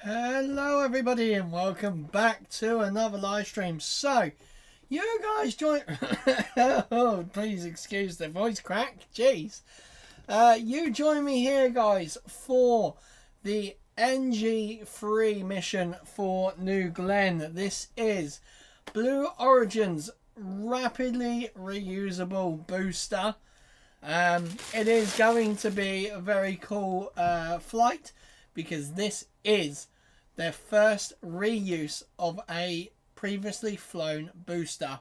Hello everybody and welcome back to another live stream. So, you guys join... oh, please excuse the voice crack. Jeez. You join me here, guys, for the NG3 mission for New Glen. This is Blue Origin's rapidly reusable booster. It is going to be a very cool flight, because this is their first reuse of a previously flown booster.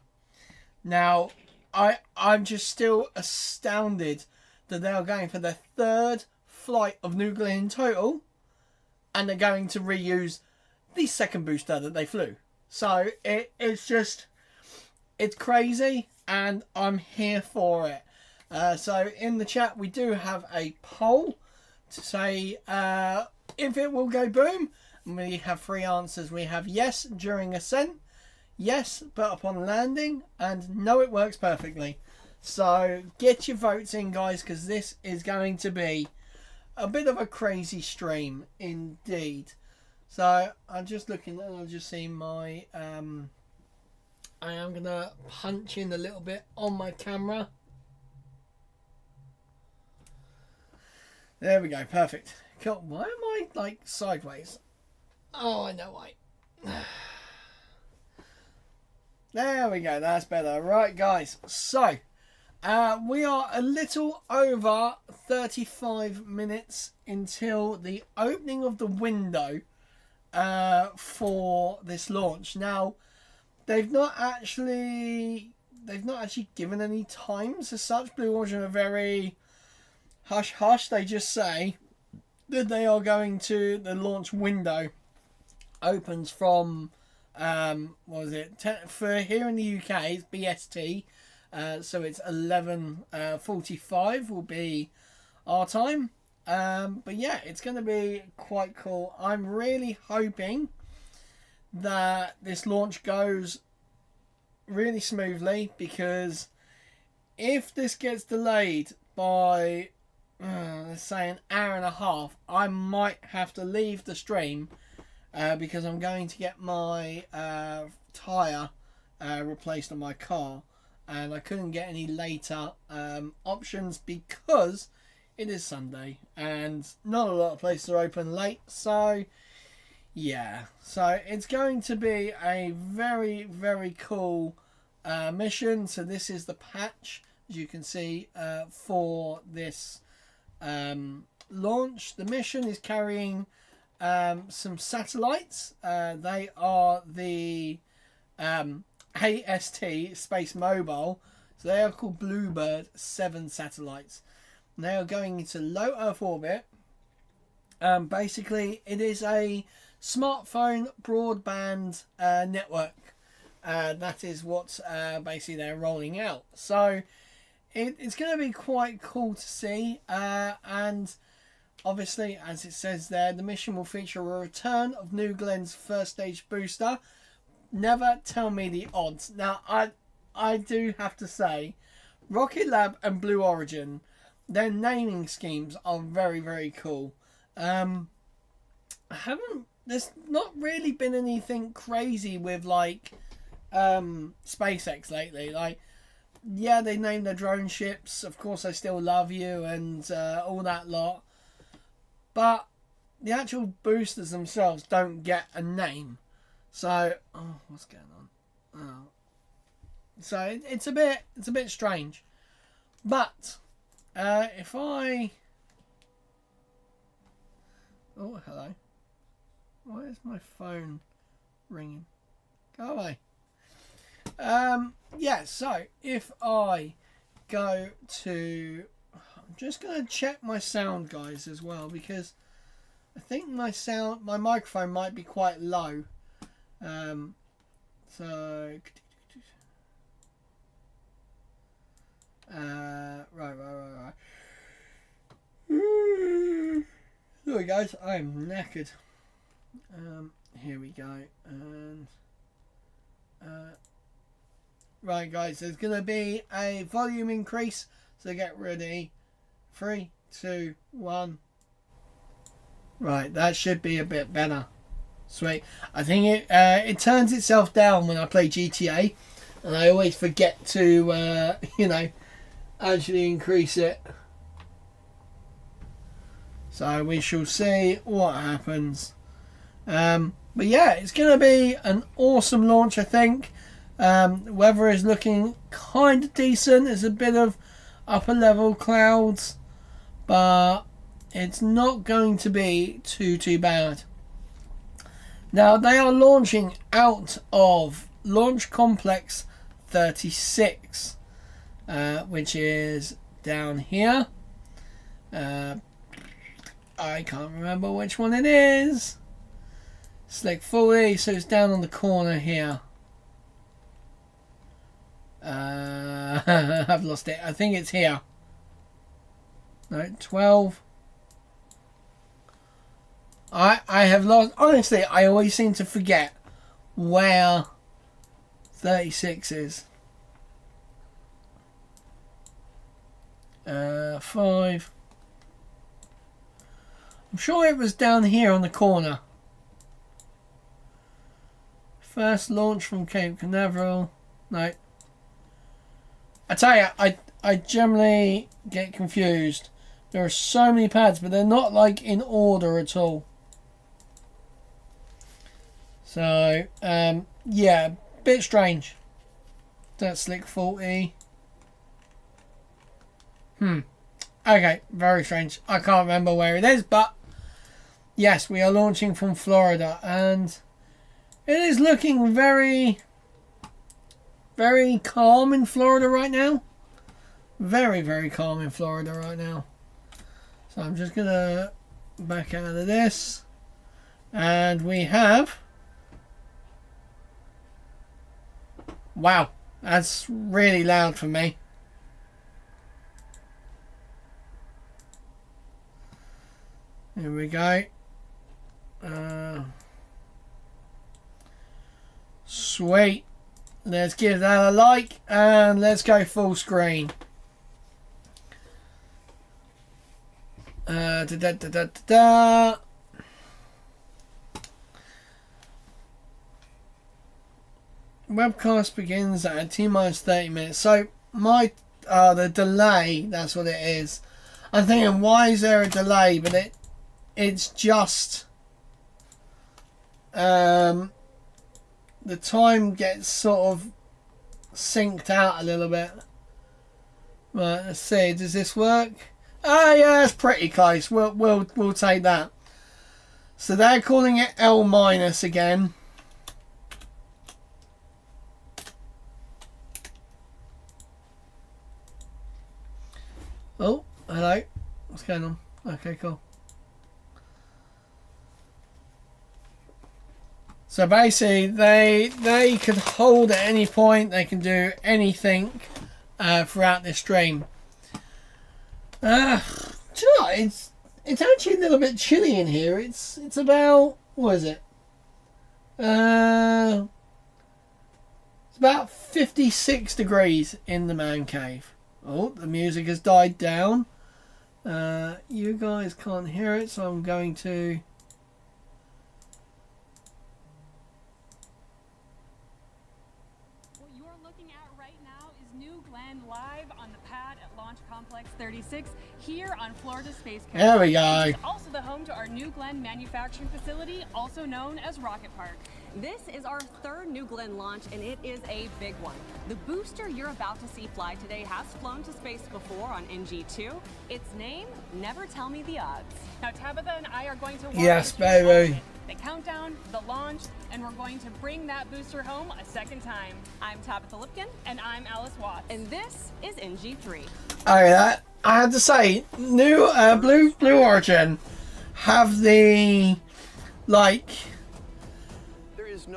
Now, I'm just still astounded that they are going for their third flight of New Glen in total, and they're going to reuse the second booster that they flew. So it's crazy, and I'm here for it. So in the chat we do have a poll to say if it will go boom. And we have three answers. We have yes during ascent, yes but upon landing, and no it works perfectly. So get your votes in, guys, because this is going to be a bit of a crazy stream indeed. So I'm just looking, and I'll just see my I am gonna punch in a little bit on my camera. There we go, perfect. Cool. Why am I like sideways? Oh, I know why. There we go, that's better. Right, guys, so we are a little over 35 minutes until the opening of the window for this launch. Now, they've not actually given any times as such. Blue Origin are very hush hush. They just say that they are going to, the launch window opens from what was it, for here in the UK it's BST, so it's 11:45 will be our time, but yeah, it's going to be quite cool. I'm really hoping that this launch goes really smoothly, because if this gets delayed by let's say an hour and a half, I might have to leave the stream because I'm going to get my tyre replaced on my car, and I couldn't get any later options because it is Sunday and not a lot of places are open late. So yeah, so it's going to be a very, very cool mission. So this is the patch, as you can see, for this launch. The mission is carrying some satellites. They are the AST Space Mobile, so they are called Bluebird 7 satellites. They are going into low Earth orbit. Basically, it is a smartphone broadband network. That is what basically they're rolling out. So it's going to be quite cool to see, and obviously, as it says there, the mission will feature a return of New Glen's first stage booster. Never tell me the odds. Now, I do have to say, Rocket Lab and Blue Origin, their naming schemes are very, very cool. There's not really been anything crazy with like SpaceX lately. Like, yeah, they named their drone ships, Of Course I Still Love You, and all that lot. But the actual boosters themselves don't get a name. So, oh, what's going on? Oh. So it's a bit strange. But if I, oh, hello. Why is my phone ringing? Go away. Yeah. So if I go to, I'm just going to check my sound, guys, as well, because I think my microphone might be quite low. So right. Sorry, guys, I'm knackered. Here we go, and right, guys, there's going to be a volume increase, so get ready. 3, 2, 1. Right, that should be a bit better. Sweet. I think it turns itself down when I play GTA, and I always forget to you know, actually increase it. So we shall see what happens. But yeah, it's going to be an awesome launch, I think. Weather is looking kind of decent. There's a bit of upper level clouds, but it's not going to be too bad. Now, they are launching out of Launch Complex 36, which is down here. I can't remember which one it is. Slick 40, so it's down on the corner here. I've lost it. I think it's here. No, 12. I have lost. Honestly, I always seem to forget where 36 is. 5. I'm sure it was down here on the corner. First launch from Cape Canaveral. No. I tell you, I generally get confused. There are so many pads, but they're not like in order at all. So, yeah, bit strange. That's Slick 40. Okay, very strange. I can't remember where it is, but yes, we are launching from Florida, and it is looking very, very calm in Florida right now. Very, very calm in Florida right now. So I'm just going to back out of this. And we have... Wow, that's really loud for me. Here we go. Sweet. Let's give that a like and let's go full screen. Webcast begins at T-minus 30 minutes. So my the delay, that's what it is. I'm thinking, why is there a delay? But it's just the time gets sort of synced out a little bit. Right, let's see. Does this work? Ah, yeah, it's pretty close. We'll take that. So they're calling it L minus again. Oh, hello. What's going on? Okay, cool. So basically, they can hold at any point. They can do anything throughout this stream. Do you know what? It's actually a little bit chilly in here. It's about, what is it? It's about 56 degrees in the man cave. Oh, the music has died down. You guys can't hear it, so I'm going to... What you're looking at right now is New Glenn live on the pad at Launch Complex 36 here on Florida Space Coast. There we go. Which is also the home to our New Glenn manufacturing facility, also known as Rocket Park. This is our third New Glenn launch, and it is a big one. The booster you're about to see fly today has flown to space before on NG2. Its name, Never Tell Me the Odds. Now, Tabitha and I are going to walk Yes, you through baby. the countdown, the launch, and we're going to bring that booster home a second time. I'm Tabitha Lipkin, And I'm Alice Watts. and this is NG3. Okay, I had to say, new Blue Origin have the, like,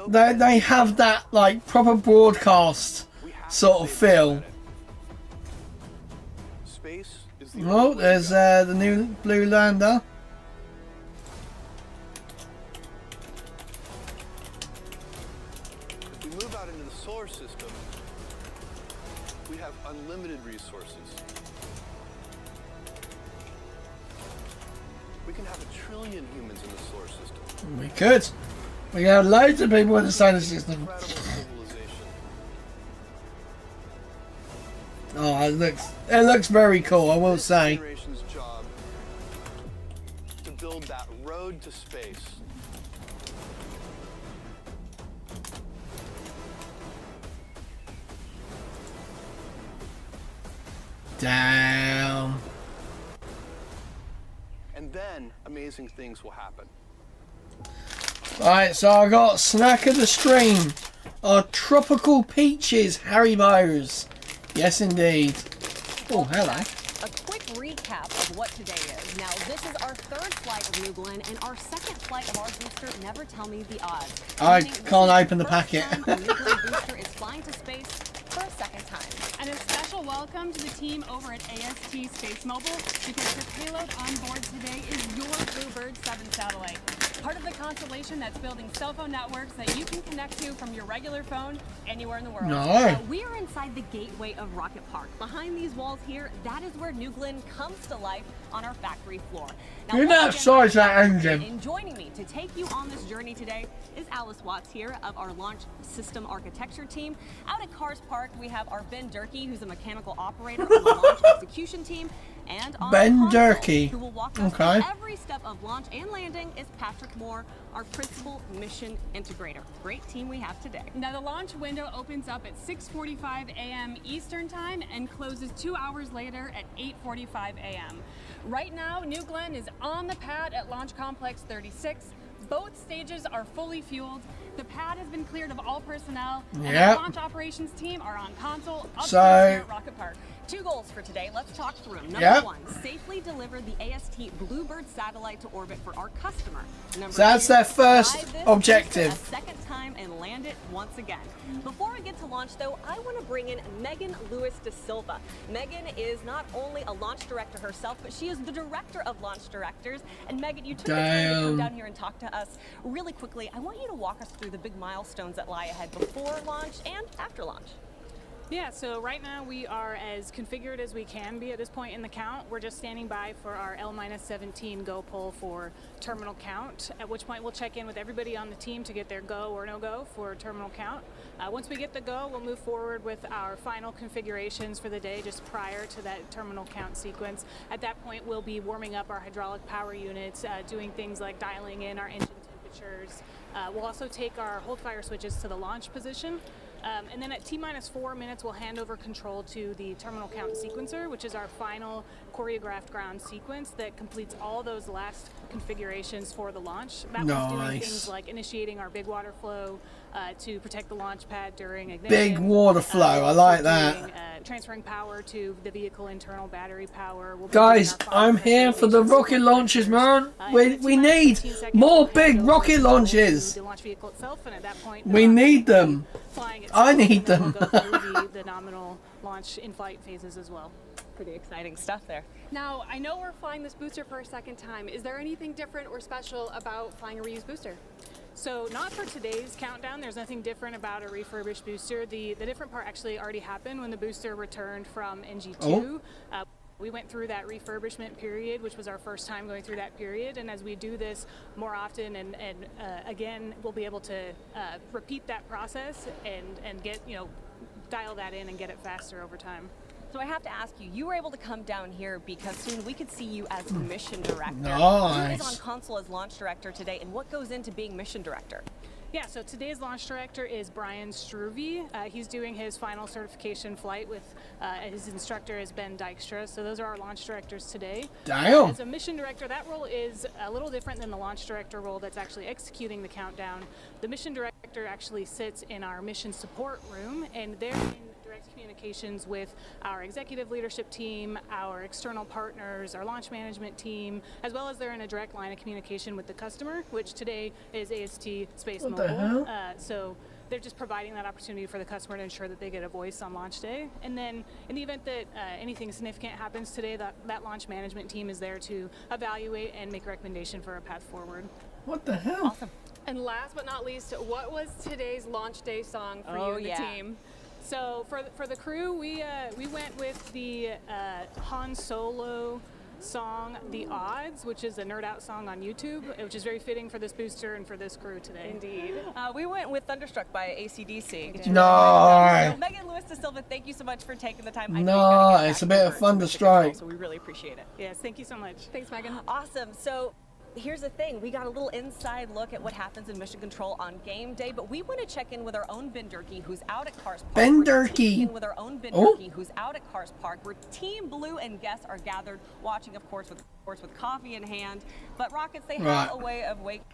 they have that like proper broadcast sort of feel. Oh, there's the new blue lander. If we move out into the solar system, we have unlimited resources. We can have 1 trillion humans in the solar system. We could. We have loads of people in the solar system. Incredible civilization. Oh, it looks very cool, I will This say. generation's job to build that road to space. Damn. And then amazing things will happen. Right, so I got snack of the stream. Our tropical peaches Haribos. Yes, indeed. Oh, hello. A quick recap of what today is. Now, this is our third flight of New Glenn and our second flight of our booster, Never Tell Me the Odds. I Meaning this can't is open the first packet. time a New Glenn booster is flying to space for a second time. And a special welcome to the team over at AST Space Mobile, because the payload on board today is your Bluebird 7 satellite. Part of the constellation that's building cell phone networks that you can connect to from your regular phone anywhere in the world. No. We are inside the gateway of Rocket Park. Behind these walls here, that is where New Glenn comes to life on our factory floor. Now, Look at once that again, size of that engine. And joining me to take you on this journey today is Alice Watts here of our Launch System Architecture team. Out at Cars Park, we have our Ben Durkee, who's a mechanical operator on the Launch Execution team. And on Ben console, Durkee. who will walk us Okay. through every step of launch and landing, is Patrick Moore, our principal mission integrator. Great team we have today. Now, the launch window opens up at 6:45 a.m. Eastern Time and closes 2 hours later at 8:45 a.m. Right now, New Glenn is on the pad at Launch Complex 36. Both stages are fully fueled. The pad has been cleared of all personnel. And Yep. the launch operations team are on console upstairs So- here at Rocket Park. 2 goals for today. Let's talk through them. Number Yep. 1, safely deliver the AST Bluebird satellite to orbit for our customer. Number So that's 2, their first fly this objective. booster a second time and land it once again. Before we get to launch, though, I want to bring in Megan Lewis da Silva. Megan is not only a launch director herself, but she is the director of launch directors. And Megan, you took the time to come Damn. down here and talk to us really quickly. I want you to walk us through the big milestones that lie ahead before launch and after launch. Yeah, so right now we are as configured as we can be at this point in the count. We're just standing by for our L-17 go pull for terminal count, at which point we'll check in with everybody on the team to get their go or no go for terminal count. Once we get the go, we'll move forward with our final configurations for the day just prior to that terminal count sequence. At that point, we'll be warming up our hydraulic power units, doing things like dialing in our engine temperatures. We'll also take our hold fire switches to the launch position. And then at T-4 minutes, we'll hand over control to the terminal count sequencer, which is our final choreographed ground sequence that completes all those last configurations for the launch. That one's doing Nice. things like initiating our big water flow to protect the launch pad during ignition. Big water flow, I also like that. doing, transferring power to the vehicle internal battery power. We'll be Guys, doing our I'm final here for the installation rocket launches, man. and We at need T-minus 15 seconds, more we'll hand big over rocket control to launches. The launch vehicle itself, and at that point, the We rocket need will be them. flying I itself, need and then them. We'll go through the nominal launch in-flight phases as well. Pretty exciting stuff there. Now, I know we're flying this booster for a second time. Is there anything different or special about flying a reused booster? So not for today's countdown. There's nothing different about a refurbished booster. The different part actually already happened when the booster returned from NG2. Oh. We went through that refurbishment period, which was our first time going through that period. And as we do this more often and again, we'll be able to repeat that process and get, dial that in and get it faster over time. So I have to ask you, you were able to come down here because soon we could see you as mission director. Who Nice. is on console as launch director today, and what goes into being mission director? Yeah, so today's launch director is Brian Struve. He's doing his final certification flight with his instructor is Ben Dykstra. So those are our launch directors today. Damn. As a mission director, that role is a little different than the launch director role that's actually executing the countdown. The mission director actually sits in our mission support room, and they're in direct communications with our executive leadership team, our external partners, our launch management team, as well as they're in a direct line of communication with the customer, which today is AST Space What Mobile. the hell? So they're just providing that opportunity for the customer to ensure that they get a voice on launch day. And then in the event that anything significant happens today, that launch management team is there to evaluate and make a recommendation for a path forward. What the hell? And last but not least, what was today's launch day song for you Oh, and the yeah. team? So for the crew, we went with the Han Solo song The Odds, which is a nerd out song on YouTube, which is very fitting for this booster and for this crew today. Indeed. We went with Thunderstruck by AC/DC. No. So Megan Lewis da Silva, thank you so much for taking the time. No, it's a bit of Thunderstrike. So we really appreciate it. Yes, thank you so much. Thanks, Megan. Awesome. So here's the thing. We got a little inside look at what happens in Mission Control on game day, but we want to check in with our own Ben Durkee, who's out at Cars Park. Ben We're Durkee. checking in with our own Ben Durkee, who's out at Cars Park, where Team Blue and guests are gathered, watching, of course, with coffee in hand. But Rockets, they have a way of waking.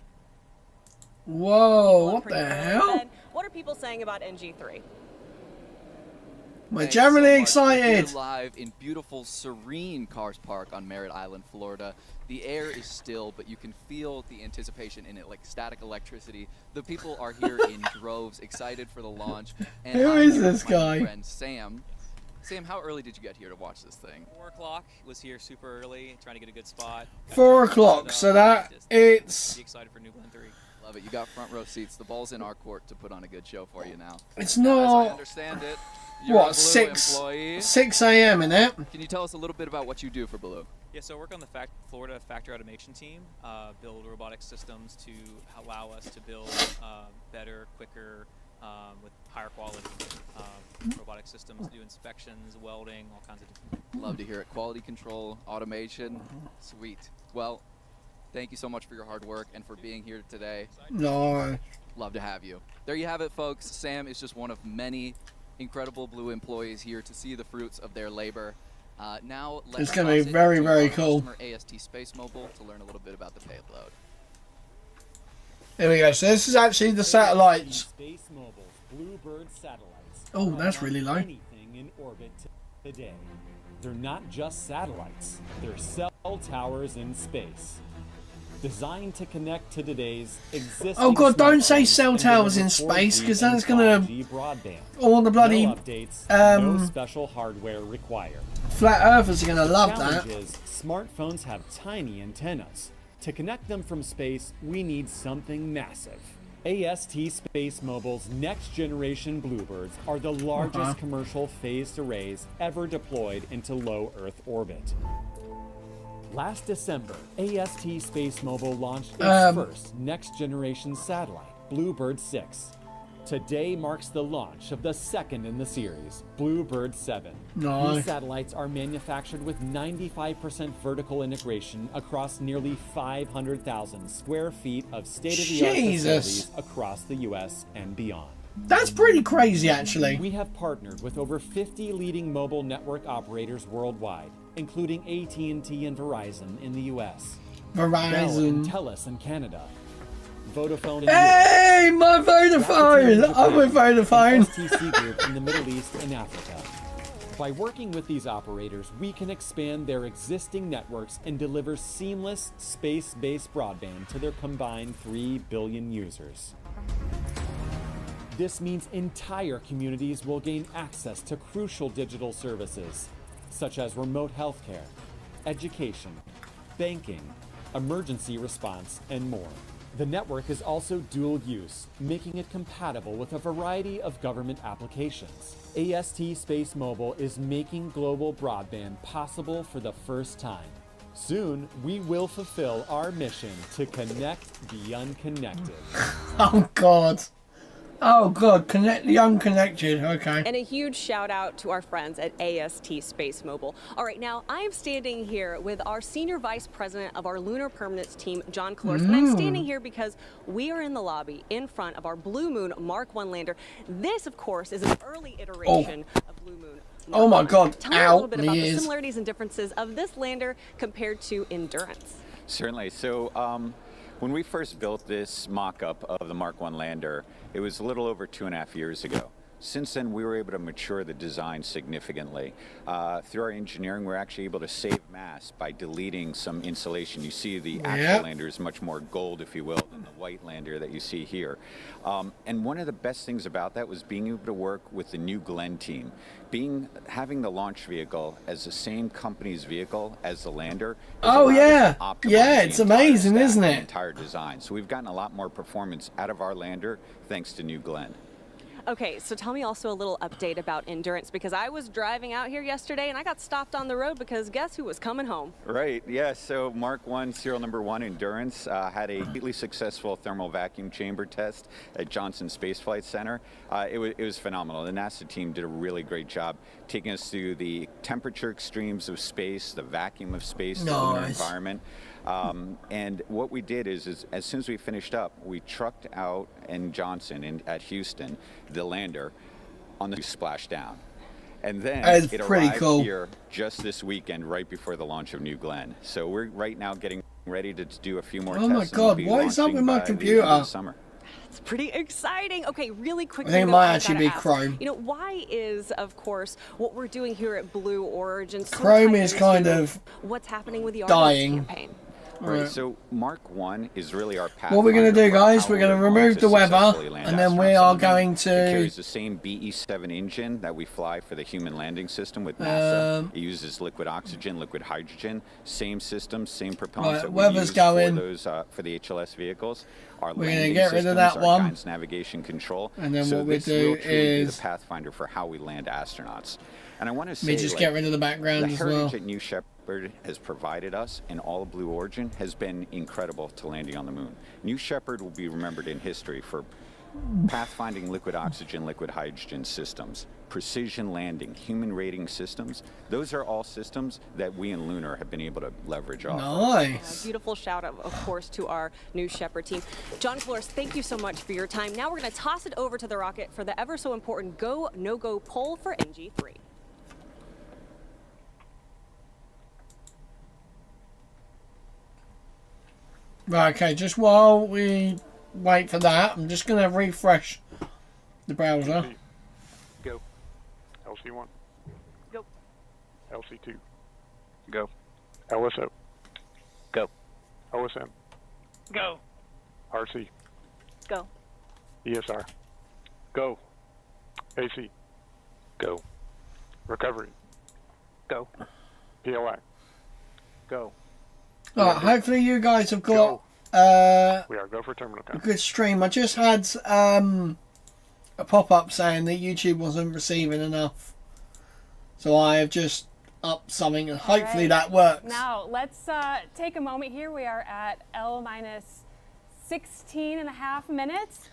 Whoa, what the hell? Ben, what are people saying about NG3? We're generally Thanks so much. excited. We're live in beautiful, serene Cars Park on Merritt Island, Florida. The air is still, but you can feel the anticipation in it, like static electricity. The people are here in droves, excited for the launch. And Who I'm is here this with my guy? friend Sam. Sam, how early did you get here to watch this thing? 4 o'clock, was here super early, trying to get a good spot. 4 o'clock, so that it's... Be excited for New Glen 3. Love it. You got front row seats. The ball's in our court to put on a good show for you now. It's As I not... understand it, you're a What, Blue 6 employee. a.m. in it? Can you tell us a little bit about what you do for Blue? Yeah, so I work on the Florida factory automation team, build robotic systems to allow us to build better, quicker, with higher quality robotic systems, do inspections, welding, all kinds of different. Love to hear it. Quality control, automation, sweet. Well, thank you so much for your hard work and for being here today. No. Love to have you. There you have it, folks. Sam is just one of many incredible Blue employees here to see the fruits of their labor. Now let's It's gonna be toss it very, to very our cool. customer, AST Space Mobile, to learn a little bit about the payload. Here we go. So this is actually the satellites. Space Mobile's Bluebird satellites. Oh, that's really low. Anything in orbit today. They're not just satellites. They're cell towers in space. Designed to connect to today's existing. Oh God, don't say smartphones cell and towers in deliver space, 4G because that's and gonna 5G broadband. all the bloody No updates, no special hardware required. flat earthers are gonna love Challenge that. is, smartphones have tiny antennas. To connect them from space, we need something massive. AST Space Mobile's next generation Bluebirds are the largest commercial phased arrays ever deployed into low Earth orbit. Last December, AST Space Mobile launched its first next generation satellite, Bluebird 6. Today marks the launch of the second in the series, Bluebird 7. Nice. These satellites are manufactured with 95% vertical integration across nearly 500,000 square feet of state-of-the-art Jesus. facilities across the U.S. and beyond. That's pretty crazy, actually. We have partnered with over 50 leading mobile network operators worldwide, including AT&T and Verizon in the U.S., Bell and Verizon. Telus in Canada, Vodafone in Hey, my Vodafone! Rakuten in I'm with Japan, Vodafone. and STC Group in the Middle East and Africa. By working with these operators, we can expand their existing networks and deliver seamless space-based broadband to their combined 3 billion users. This means entire communities will gain access to crucial digital services, such as remote healthcare, education, banking, emergency response, and more. The network is also dual use, making it compatible with a variety of government applications. AST Space Mobile is making global broadband possible for the first time. Soon, we will fulfill our mission to connect the unconnected. Oh God. Oh God, connect the unconnected. Okay. And a huge shout out to our friends at AST Space Mobile. All right, now I am standing here with our Senior Vice President of our Lunar Permanence team, John Kalors. And I'm standing here because we are in the lobby in front of our Blue Moon Mark 1 lander. This, of course, is an early iteration of Blue Moon. Oh my God. Tell me a Ow, little bit about my the ears. similarities and differences of this lander compared to Endurance. Certainly. So when we first built this mock-up of the Mark 1 lander, it was a little over 2.5 years ago. Since then, we were able to mature the design significantly. Through our engineering, we're actually able to save mass by deleting some insulation. You see the actual lander is much more gold, if you will, than the white lander that you see here. And one of the best things about that was being able to work with the New Glenn team. Having the launch vehicle as the same company's vehicle as the lander. Oh yeah, optimize yeah, the it's entire amazing, stack, isn't the it? entire design. So we've gotten a lot more performance out of our lander thanks to New Glenn. Okay, so tell me also a little update about Endurance, because I was driving out here yesterday and I got stopped on the road because guess who was coming home? Right, yeah, so Mark 1, serial number 1 Endurance had a completely successful thermal vacuum chamber test at Johnson Space Flight Center. It was phenomenal. The NASA team did a really great job taking us through the temperature extremes of space, the vacuum of space, the lunar environment. And what we did is as soon as we finished up, we trucked out in Johnson at Houston, the lander, on the splashdown. And then it arrived here just this weekend, right before the launch of New Glenn. So we're right now getting ready to do a few more tests. Oh my God, what is up with my computer? Summer. It's pretty exciting. Okay, really quickly. I think it might actually be Chrome. You know, why is, of course, what we're doing here at Blue Origin so Chrome is kind of what's happening with the dying. campaign. Right, so Mark 1 is really our path. What we're going to do, guys, we're going to remove the weather, and then we are going to... It carries the same BE-7 engine that we fly for the human landing system with NASA. It uses liquid oxygen, liquid hydrogen, same systems, same propellants that we use for the HLS vehicles. Our we're going to get rid of that one. Guidance, navigation, control. And then so what we do is is... the pathfinder for how we land astronauts. And I want to say, let me just get rid of the background as well. The heritage that New Shepard has provided us in all of Blue Origin has been incredible to landing on the moon. New Shepard will be remembered in history for pathfinding liquid oxygen, liquid hydrogen systems, precision landing, human rating systems. Those are all systems that we in Lunar have been able to leverage off. Nice. Beautiful shout out, of course, to our New Shepard team. John Flores, thank you so much for your time. Now we're going to toss it over to the rocket for the ever so important go, no-go poll for NG3. Right, okay, just while we wait for that, I'm just going to refresh the browser. Go. LC1. Go. LC2. Go. LSO. Go. OSM. Go. RC. Go. ESR. Go. AC. Go. Recovery. Go. PLI. Go. Alright, hopefully you guys have got we are go for terminal a count. good stream. I just had a pop-up saying that YouTube wasn't receiving enough. So I have just upped something and hopefully that works. Now, let's take a moment here. We are at L minus 16 and a half minutes.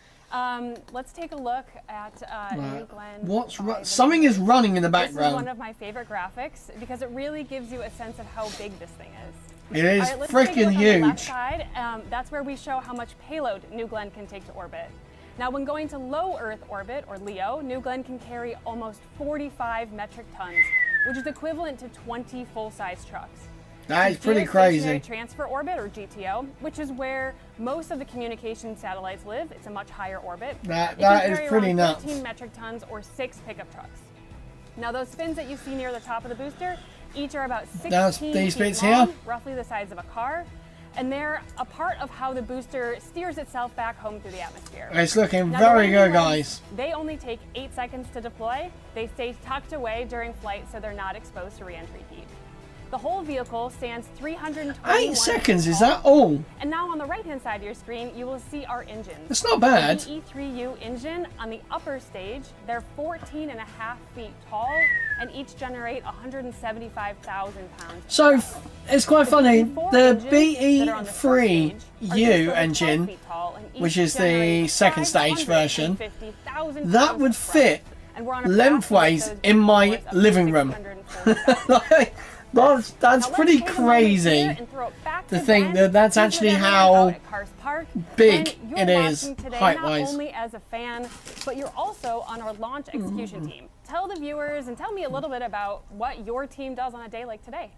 Let's take a look at New Glenn. Something is running in the background. This is one of my favorite graphics because it really gives you a sense of how big this thing is. It is freaking huge. On the left side, that's where we show how much payload New Glenn can take to orbit. Now, when going to low Earth orbit, or LEO, New Glenn can carry almost 45 metric tons, which is equivalent to 20 full-size trucks. That is pretty crazy. Transfer orbit, or GTO, which is where most of the communication satellites live. It's a much higher orbit. That is pretty nuts. 13 metric tons or 6 pickup trucks. Now, those fins that you see near the top of the booster, each are about 16 feet long, roughly the size of a car, and they're a part of how the booster steers itself back home through the atmosphere. It's looking very good, guys. They only take 8 seconds to deploy. They stay tucked away during flight so they're not exposed to re-entry heat. The whole vehicle stands 321 8 seconds, is that all? And now on the right-hand side of your screen, you will see our engines. It's not bad. The E3U engine on the upper stage, they're 14 and a half feet tall, and each generate 175,000 pounds. So it's quite funny. The BE3U engine, which is the second stage version, that would fit lengthways in my living room. That's pretty crazy to think that that's actually how big it is height-wise. Not only as a fan, but you're also on our launch execution team. Tell the viewers and tell me a little bit about what your team does on a day like today.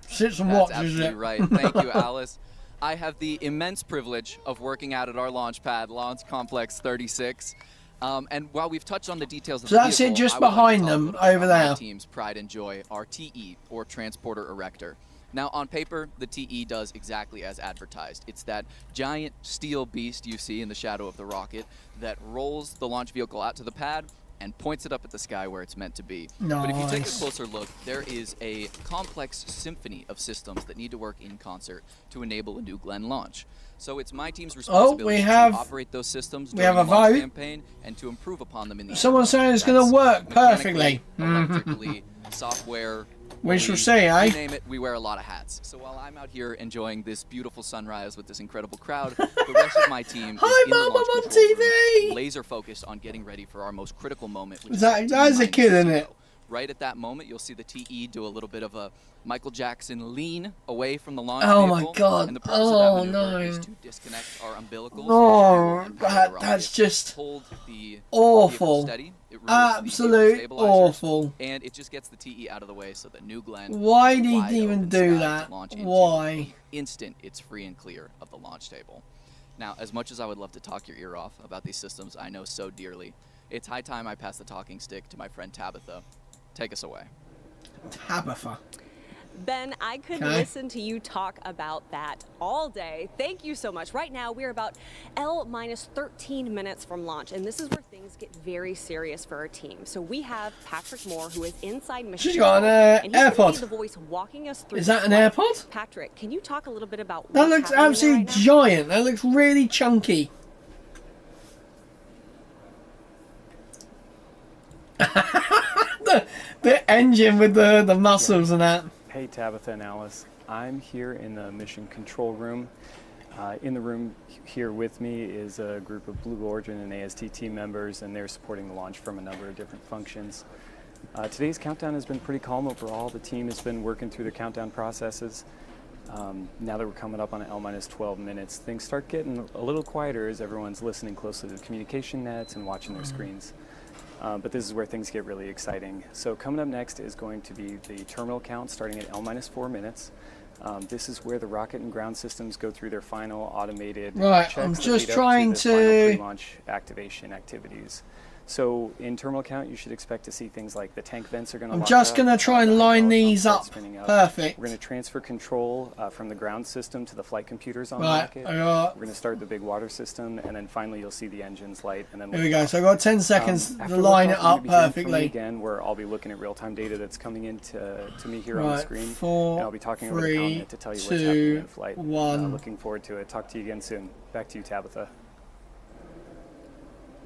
Sits and That's watches absolutely it. right. Thank you, Alice. I have the immense privilege of working out at our launch pad, Launch Complex 36. And while we've touched on the details of the vehicle, that's it just behind them over there. Team's pride and joy, our TE, or Transporter Erector. Now, on paper, the TE does exactly as advertised. It's that giant steel beast you see in the shadow of the rocket that rolls the launch vehicle out to the pad and points it up at the sky where it's meant to be. But if you take a Nice. closer look, there is a complex symphony of systems that need to work in concert to enable a New Glenn launch. So it's my team's responsibility to operate those systems during the launch campaign and to improve upon them in the Someone's saying it's going to work perfectly. Electrically, software. We shall see, eh? You name it, we wear a lot of hats. So while I'm out here enjoying this beautiful sunrise with this incredible crowd, the rest of my team is in the launch I'm on control TV! room, laser focused on getting ready for our most critical moment. Which That is a kid, isn't it? Right at that moment, you'll see the TE do a little bit of a Michael Jackson lean away from the launch Oh vehicle. my God. And the purpose of that Oh maneuver no. is to disconnect our umbilicals. No, that's just hold the awful. steady. It removes the Absolute stabilizers, awful. And it just gets the TE out of the way so that New Glenn. Why is did wide he even open do sky that? to launch into. Why? Instant, it's free and clear of the launch table. Now, as much as I would love to talk your ear off about these systems I know so dearly, it's high time I pass the talking stick to my friend Tabitha. Take us away. Tabitha. Ben, I could listen to you talk about that all day. Thank you so much. Right now, we're about L-13 minutes from launch, and this is where things get very serious for our team. So we have Patrick Moore, who is inside mission. She's got an AirPod. The voice walking us through. Is that an AirPod? Patrick, can you talk a little bit about That looks absolutely giant. That looks really chunky. the engine with the muscles and that. Hey Tabitha and Alice, I'm here in the mission control room. In the room here with me is a group of Blue Origin and AST team members, and they're supporting the launch from a number of different functions. Today's countdown has been pretty calm overall. The team has been working through the countdown processes. Now that we're coming up on L-12 minutes, things start getting a little quieter as everyone's listening closely to the communication nets and watching their screens. But this is where things get really exciting. So coming up next is going to be the terminal count starting at L-4 minutes. This is where the rocket and ground systems go through their final automated checks I'm that just lead up trying to the final to pre-launch activation activities. So in terminal count, you should expect to see things like the tank vents are going to. I'm just going to try and line these up perfect. We're going to transfer control from the ground system to the flight computers on Right, the rocket. We're going to start the big water system, and then finally you'll see the engines light. And then Here we go. So I've got 10 seconds to after line it liftoff, you're gonna up be hearing from me perfectly. again, where I'll be looking at real-time data that's coming in to me here on the Right, screen. 4, and I'll be talking over the 3, commandant to tell you what's 2, happening in flight. 1. Looking forward to it. Talk to you again soon. Back to you, Tabitha.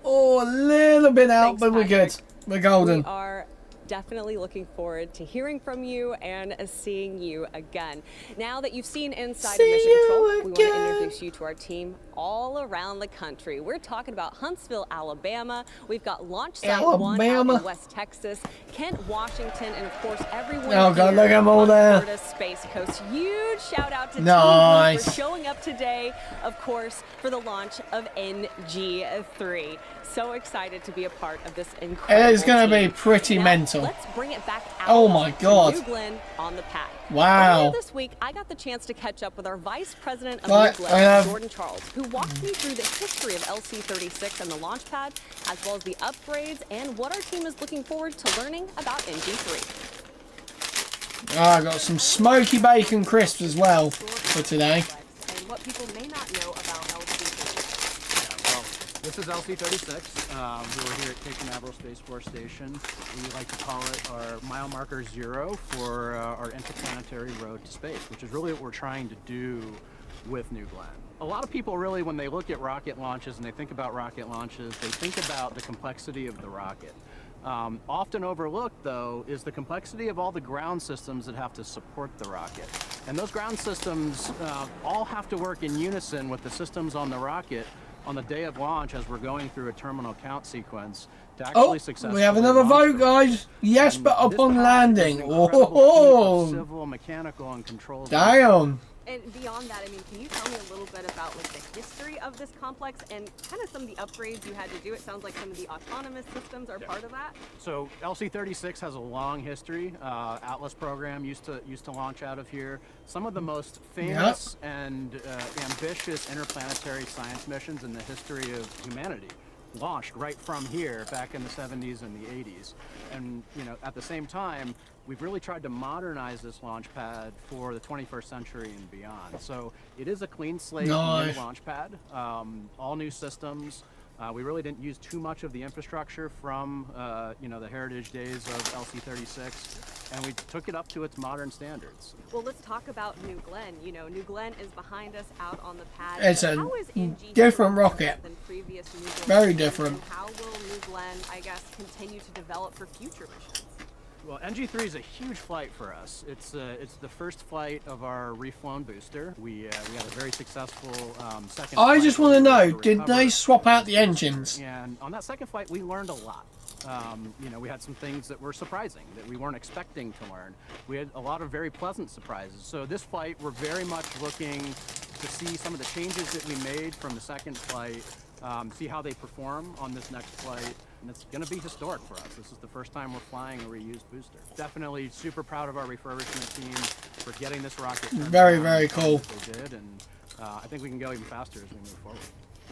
Oh, a little bit out, Thanks, but we're good. Patrick. We're golden. We are definitely looking forward to hearing from you and seeing you again. Now that you've seen inside of Mission Control, we want to introduce you to our team all around the country. We're talking about Huntsville, Alabama. We've got Launch Site 1 out in West Texas, Kent, Washington, and of course everyone Oh, God, here look at them all on there. Florida Space Coast. Huge shout out to Nice. Team Blue for showing up today, of course, for the launch of NG3. So excited to be a part of this incredible It is going to be team. pretty Now, mental. Let's bring it back out Oh my to God. New Glenn on the pad. Wow. Earlier this week, I got the chance to catch up with our Vice President of Right, New I Glenn, have- Jordan Charles, who walked me through the history of LC-36 and the launch pad, as well as the upgrades and what our team is looking forward to learning about NG3. Oh, I got some smoky bacon crisps as well for today. And what people may not know about LC-36. Well, this is LC-36. We're here at Cape Canaveral Space Force Station. We like to call it our mile marker 0 for our interplanetary road to space, which is really what we're trying to do with New Glenn. A lot of people really, when they look at rocket launches and they think about rocket launches, they think about the complexity of the rocket. Often overlooked, though, is the complexity of all the ground systems that have to support the rocket. And those ground systems all have to work in unison with the systems on the rocket on the day of launch as we're going through a terminal count sequence to actually successfully we have another vote, guys. Yes, but upon landing. Oh, civil, mechanical, and control. damn. And beyond that, I mean, can you tell me a little bit about like the history of this complex and kind of some of the upgrades you had to do? It sounds like some of the autonomous systems are part of that. So LC-36 has a long history. Atlas program used to launch out of here. Some of the most famous and ambitious interplanetary science missions in the history of humanity launched right from here back in the 70s and the 80s. And you know, at the same time, we've really tried to modernize this launch pad for the 21st century and beyond. So it is a clean slate new launch pad, all new systems, We really didn't use too much of the infrastructure from the heritage days of LC-36, and we took it up to its modern standards. Well, let's talk about New Glenn. You know, New Glenn is behind us out on the pad. It's a how is NG different rocket. Than previous New Glenn Very missions, different. and how will New Glenn, I guess, continue to develop for future missions? Well, NG3 is a huge flight for us. It's the first flight of our reflown booster. We had a very successful second. I flight just where want to we were know, able to did recover they swap out the this engines? booster. And on that second flight, we learned a lot. We had some things that were surprising that we weren't expecting to learn. We had a lot of very pleasant surprises. So this flight, we're very much looking to see some of the changes that we made from the second flight, see how they perform on this next flight. And it's going to be historic for us. This is the first time we're flying a reused booster. Definitely super proud of our refurbishment team for getting this rocket. Very cool. They did, and I think we can go even faster as we move forward.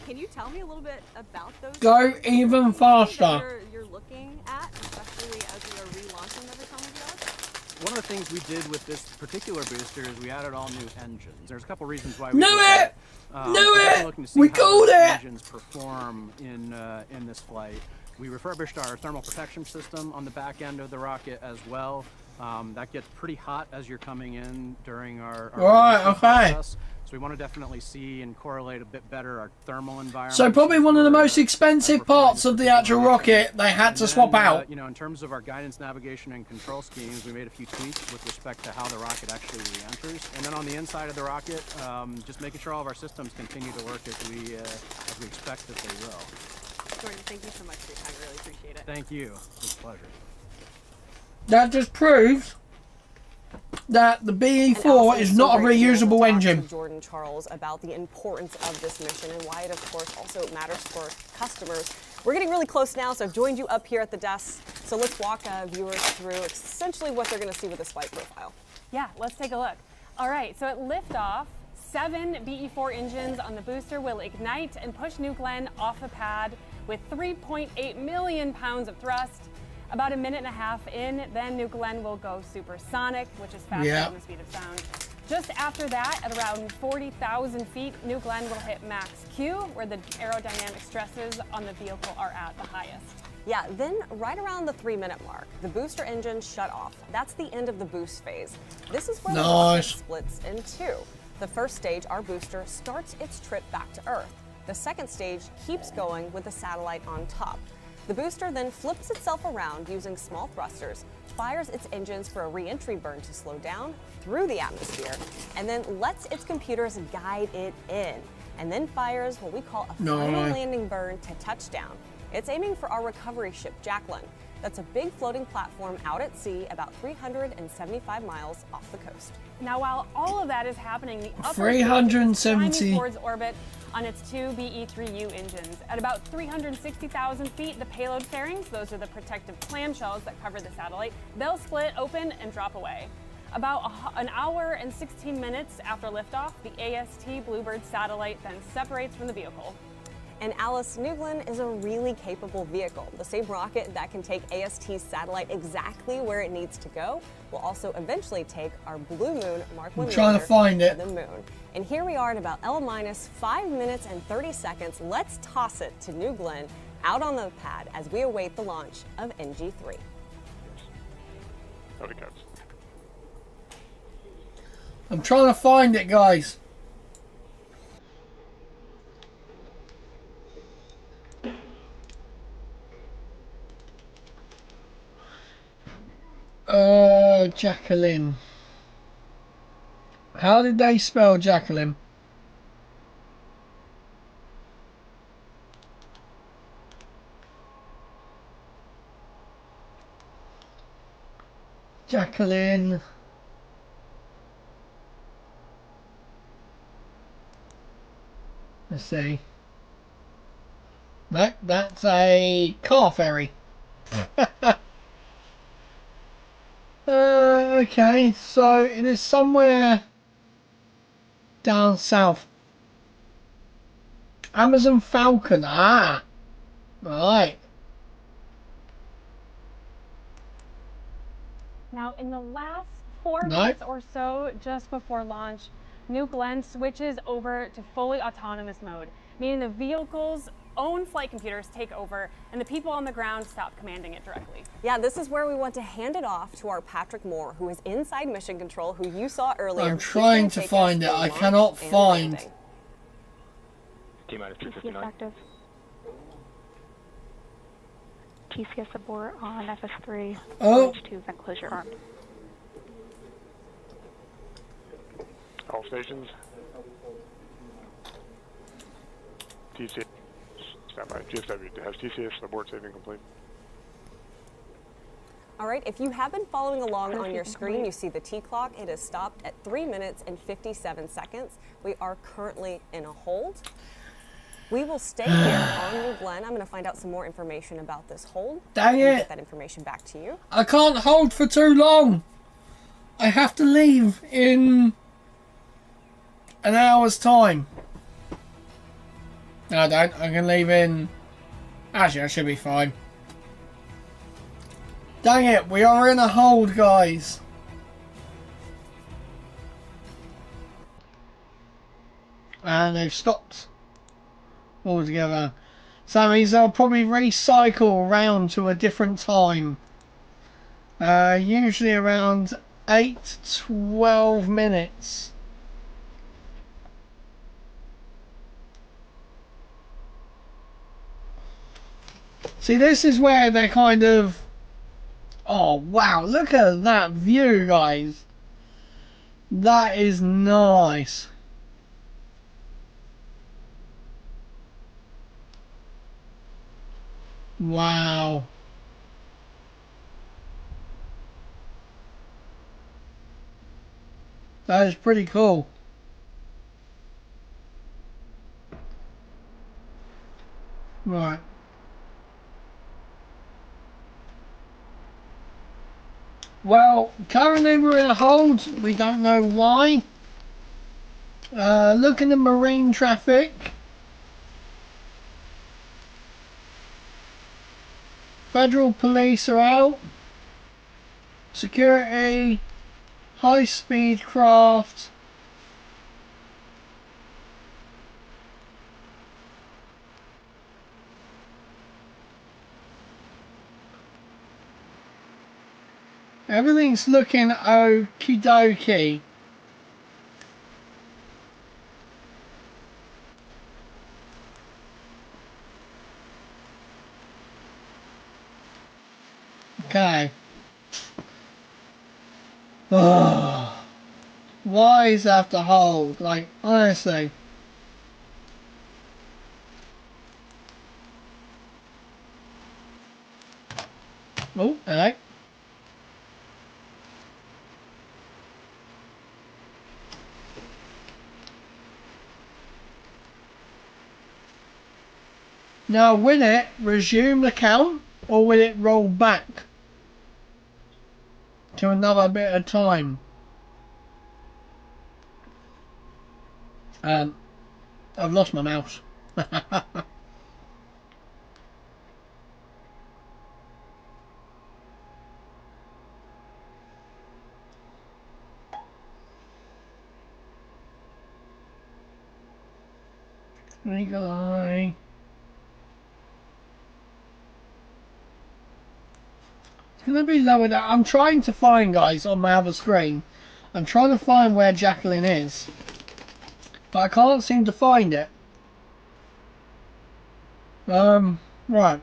Can you tell me a little bit about those? Go even faster. You're looking at, especially as we are relaunching every time we go? One of the things we did with this particular booster is we added all new engines. There's a couple reasons why Knew we did it! that. Knew it! Looking to see We how called those it! engines perform in this flight. We refurbished our thermal protection system on the back end of the rocket as well. That gets pretty hot as you're coming in during our Right, reusable okay. process. So we want to definitely see and correlate a bit better our thermal environment. So probably one of the most expensive parts of the actual rocket they had to swap out. In terms of our guidance, navigation, and control schemes, we made a few tweaks with respect to how the rocket actually re-enters. And then on the inside of the rocket, just making sure all of our systems continue to work as we expect that they will. Jordan, thank you so much for your time. I really appreciate it. Thank you. It's a pleasure. That just proves that the BE4 is not a reusable engine. Jordan Charles about the importance of this mission and why it, of course, also matters for customers. We're getting really close now, so I've joined you up here at the desk. So let's walk viewers through essentially what they're going to see with this flight profile. Yeah, let's take a look. All right, so at liftoff, 7 BE4 engines on the booster will ignite and push New Glenn off the pad with 3.8 million pounds of thrust. About a minute and a half in, then New Glenn will go supersonic, which is faster than the speed of sound. Just after that, at around 40,000 feet, New Glenn will hit max Q, where the aerodynamic stresses on the vehicle are at the highest. Yeah, then right around the 3-minute mark, the booster engine shut off. That's the end of the boost phase. This is where the rocket splits in two. The first stage, our booster, starts its trip back to Earth. The second stage keeps going with the satellite on top. The booster then flips itself around using small thrusters, fires its engines for a re-entry burn to slow down through the atmosphere, and then lets its computers guide it in, and then fires what we call a final landing burn to touchdown. It's aiming for our recovery ship, Jacqueline. That's a big floating platform out at sea about 375 miles off the coast. Now, while all of that is happening, the upper 370 is climbing towards orbit on its 2 BE3U engines. At about 360,000 feet, the payload fairings, those are the protective clamshells that cover the satellite, they'll split open and drop away. About an hour and 16 minutes after liftoff, the AST Bluebird satellite then separates from the vehicle. And Alice, New Glenn is a really capable vehicle. The same rocket that can take AST's satellite exactly where it needs to go will also eventually take our Blue Moon Mark 1 I'm trying to find it. to the moon. And here we are at about L-minus 5 minutes and 30 seconds. Let's toss it to New Glenn out on the pad as we await the launch of NG3. There it goes. I'm trying to find it, guys. Jacqueline. How did they spell Jacqueline? Jacqueline. Let's see. No, that's a car ferry. Okay, so it is somewhere down south. Amazon Falcon. Ah, right. Now, in the last 4 minutes or so, just before launch, New Glenn switches over to fully autonomous mode, meaning the vehicles own flight computers take over and the people on the ground stop commanding it directly. Yeah, this is where we want to hand it off to our Patrick Moore, who is inside mission control, who you saw earlier. I'm trying to find it. I cannot find. T-minus TCS 259. active. TCS abort on FS3. Oh. H2 vent closure armed. All stations. TCS. Stand by. GSW has TCS abort saving complete. All right, if you have been following along on your screen, you see the T clock. It is stopped at 3 minutes and 57 seconds. We are currently in a hold. We will stay here on New Glenn. I'm going to find out some more information about this hold. Dang and it. get that information back to you. I can't hold for too long. I have to leave in an hour's time. No, I don't. I can leave in... Actually, I should be fine. Dang it, we are in a hold, guys. And they've stopped altogether. So that means I'll probably recycle around to a different time. Usually around 8 to 12 minutes. See, this is where they're kind of... Oh, wow, look at that view, guys. That is nice. Wow. That is pretty cool. Right. Well, currently we're in a hold. We don't know why. Looking at marine traffic. Federal police are out. Security. High-speed craft. Everything's looking okie dokie. Okay. Ugh. Why is that to hold? Like, honestly. Oh, hello. Now, will it resume the count, or will it roll back to another bit of time? I've lost my mouse. Legal eye. It's gonna be lower down. I'm trying to find, guys, on my other screen. I'm trying to find where Jacqueline is, but I can't seem to find it. Right.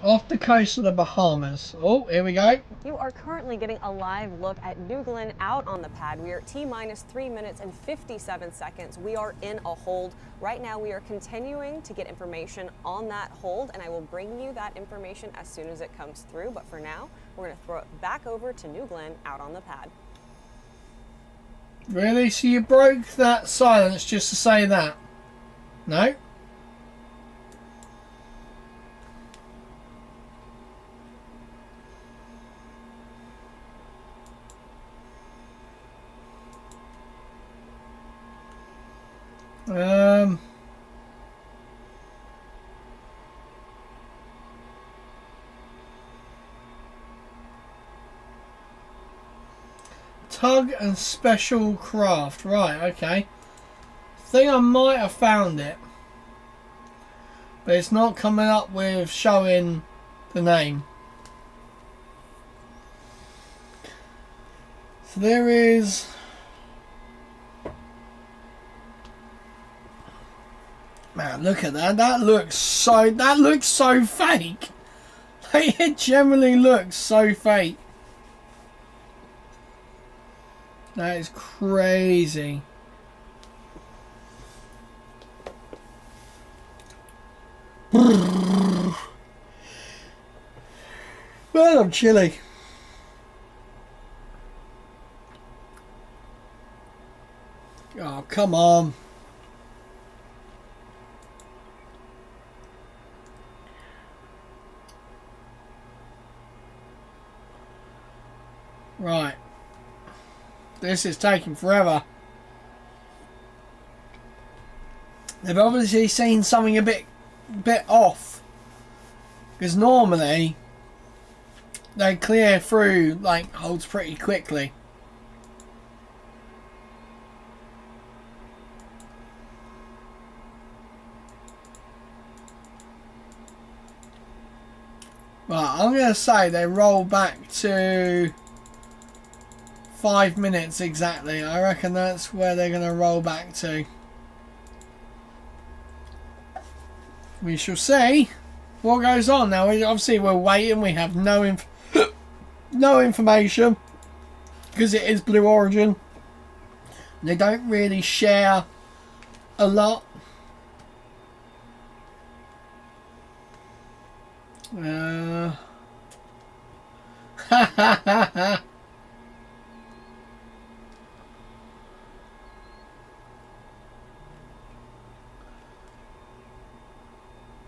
Off the coast of the Bahamas. Oh, here we go. You are currently getting a live look at New Glenn out on the pad. We are at T-minus 3 minutes and 57 seconds. We are in a hold. Right now we are continuing to get information on that hold, and I will bring you that information as soon as it comes through. But for now, we're going to throw it back over to New Glenn out on the pad. Really? So you broke that silence just to say that? No? Tug and special craft. Right, okay. Think I might have found it. But it's not coming up with showing the name. So there is... Man, look at that. That looks so fake. It generally looks so fake. That is crazy. Well, I'm chilly. Oh, come on. Right. This is taking forever. They've obviously seen something a bit off. Because normally they clear through like holds pretty quickly. Right, I'm going to say they roll back to 5 minutes exactly. I reckon that's where they're going to roll back to. We shall see what goes on. Now, obviously we're waiting. We have no information because it is Blue Origin. They don't really share a lot.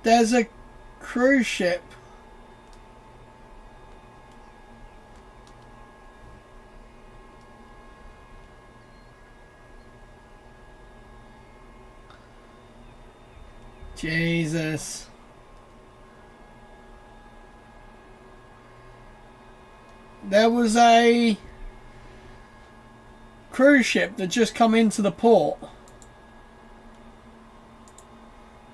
There's a cruise ship. Jesus. There was a cruise ship that just come into the port.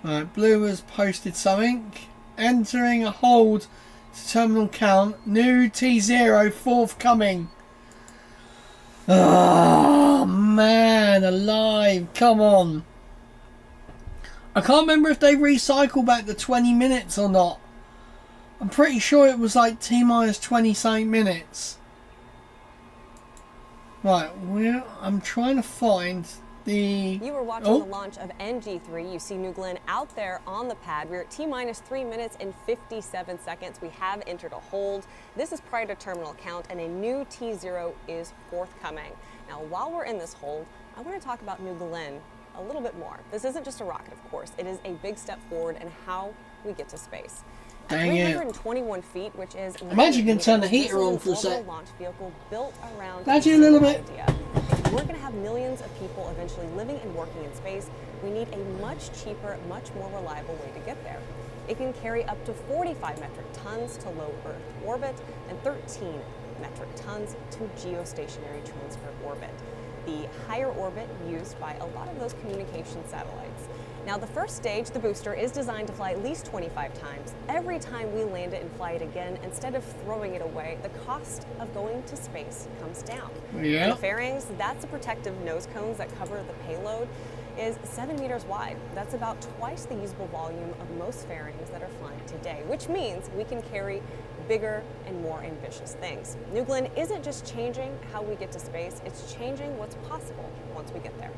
Right, Blue has posted something. Entering a hold to terminal count. New T0 forthcoming. Oh, man, alive. Come on. I can't remember if they recycle back the 20 minutes or not. I'm pretty sure it was like T-minus 20 something minutes. Right, I'm trying to find the... You were watching the launch of NG3. You see New Glenn out there on the pad. We're at T-minus 3 minutes and 57 seconds. We have entered a hold. This is prior to terminal count, and a new T0 is forthcoming. Now, while we're in this hold, I want to talk about New Glenn a little bit more. This isn't just a rocket, of course. It is a big step forward in how we get to space. At 321 feet, which is... Imagine you can turn the heater on for a sec. Launch vehicle built around Imagine a little bit. If we're going to have millions of people eventually living and working in space, we need a much cheaper, much more reliable way to get there. It can carry up to 45 metric tons to low Earth orbit and 13 metric tons to geostationary transfer orbit. The higher orbit used by a lot of those communication satellites. Now, the first stage, the booster, is designed to fly at least 25 times. Every time we land it and fly it again, instead of throwing it away, the cost of going to space comes down. Yeah. And the fairings, that's the protective nose cones that cover the payload, is 7 meters wide. That's about twice the usable volume of most fairings that are flying today, which means we can carry bigger and more ambitious things. New Glenn isn't just changing how we get to space, it's changing what's possible once we get there.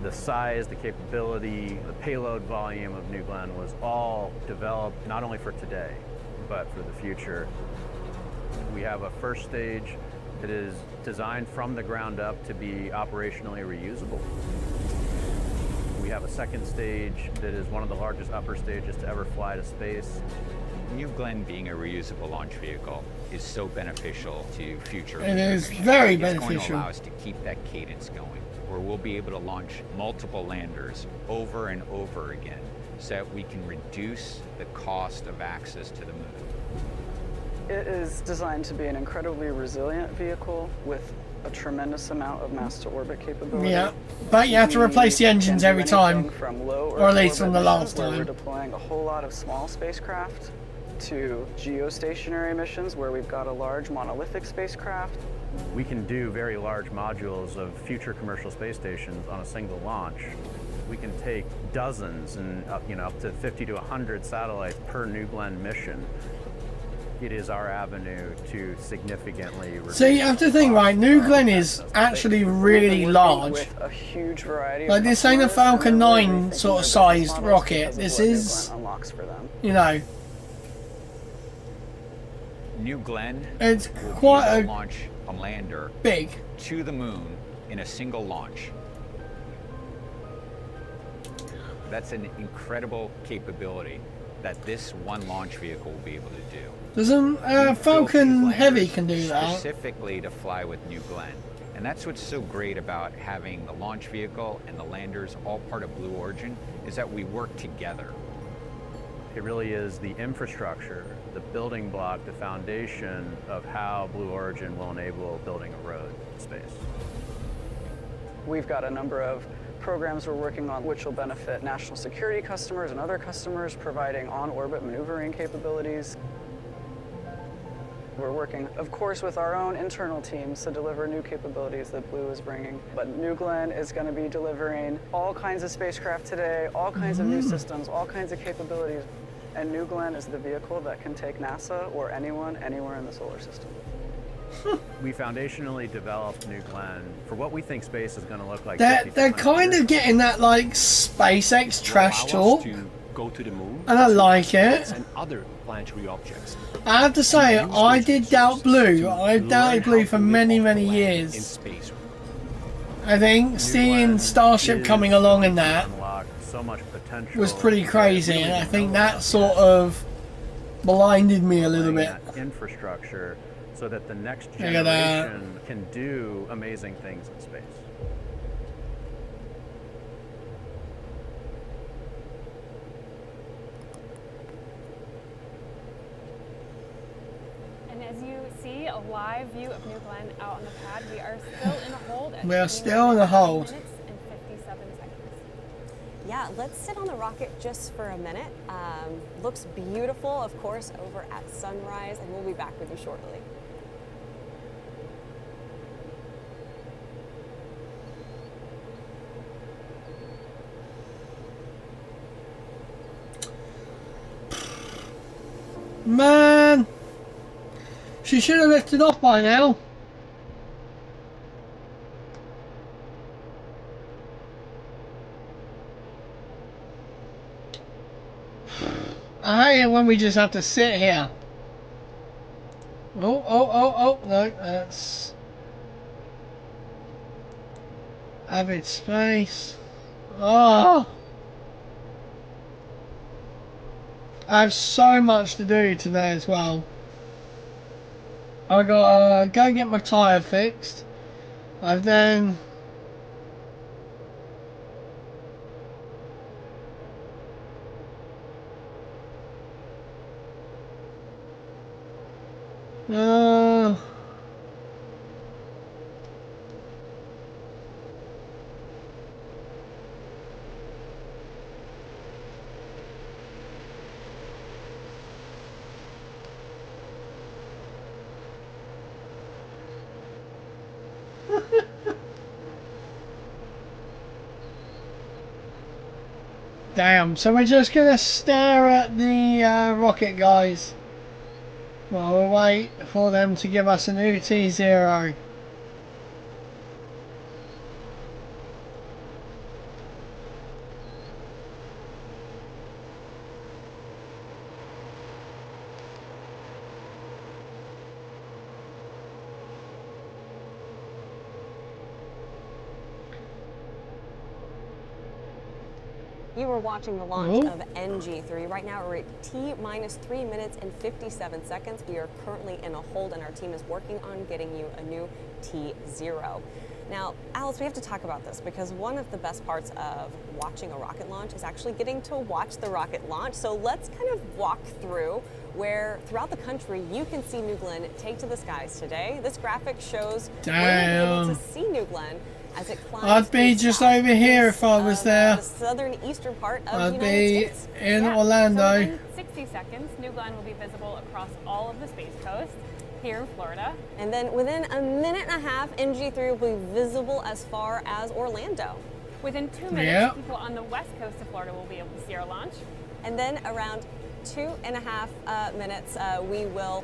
The size, the capability, the payload volume of New Glenn was all developed not only for today, but for the future. We have a first stage that is designed from the ground up to be operationally reusable. We have a second stage that is one of the largest upper stages to ever fly to space. New Glenn being a reusable launch vehicle is so beneficial to future. It is very It's beneficial. going to allow us to keep that cadence going, where we'll be able to launch multiple landers over and over again so that we can reduce the cost of access to the moon. It is designed to be an incredibly resilient vehicle with a tremendous amount of mass to orbit capability. Yeah, but you have to replace the engines every time, from low or at least from the orbit last missions where time. We're deploying a whole lot of small spacecraft to geostationary missions where we've got a large monolithic spacecraft. We can do very large modules of future commercial space stations on a single launch. We can take dozens and up to 50 to 100 satellites per New Glenn mission. It is our avenue to significantly reduce. So you have to think, right, New Glenn is actually really large. With a huge variety Like, of this ain't a customers, and Falcon they're really 9 rethinking sort of their sized business models rocket. because of This what New is, Glenn unlocks for them. you know, New Glenn it's will quite be able a to launch a lander big to the moon in a single launch. That's an incredible capability that this one launch vehicle will be able to do. Doesn't Falcon Heavy can do that? Specifically to fly with New Glenn. And that's what's so great about having the launch vehicle and the landers all part of Blue Origin, is that we work together. It really is the infrastructure, the building block, the foundation of how Blue Origin will enable building a road in space. We've got a number of programs we're working on which will benefit national security customers and other customers, providing on-orbit maneuvering capabilities. We're working, of course, with our own internal teams to deliver new capabilities that Blue is bringing. But New Glenn is going to be delivering all kinds of spacecraft today, all kinds of new systems, all kinds of capabilities. And New Glenn is the vehicle that can take NASA or anyone, anywhere in the solar system. We foundationally developed New Glenn for what we think space is going to look like. They're kind of getting that like SpaceX trash talk, to go to the moon, and I like it. and other planetary objects. I have to say, I did doubt Blue. I've doubted Blue for many, many in years. space. I think seeing Starship coming along in that so much potential was pretty crazy, and I think that sort of blinded me a little bit. Infrastructure so that the next Look at that. generation can do amazing things in space. And as you see, a live view of New Glenn out on the pad, we are still in a hold. We are still in a hold. Minutes and 57 seconds. Yeah, let's sit on the rocket just for a minute. Looks beautiful, of course, over at sunrise, and we'll be back with you shortly. Man, she should have lifted off by now. I hate it when we just have to sit here. Oh, no, that's avid space. Oh, I have so much to do today as well. I gotta go get my tyre fixed. I've then damn, so we're just gonna stare at the rocket guys while we wait for them to give us a new T0. You were watching the launch of NG3. Right now we're at T-minus 3 minutes and 57 seconds. We are currently in a hold, and our team is working on getting you a new T0. Now, Alice, we have to talk about this because one of the best parts of watching a rocket launch is actually getting to watch the rocket launch. So let's kind of walk through where throughout the country you can see New Glenn take to the skies today. This graphic shows Damn. where you'll be able to see New Glenn as it climbs. I'd be just over here if I was there. The southern eastern part of I'd the be United States. in So Orlando. within 60 seconds, New Glenn will be visible across all of the Space Coast here in Florida. And then within a minute and a half, NG3 will be visible as far as Orlando. Within 2 minutes, Yep. people on the west coast of Florida will be able to see our launch. And then around 2.5 minutes, we will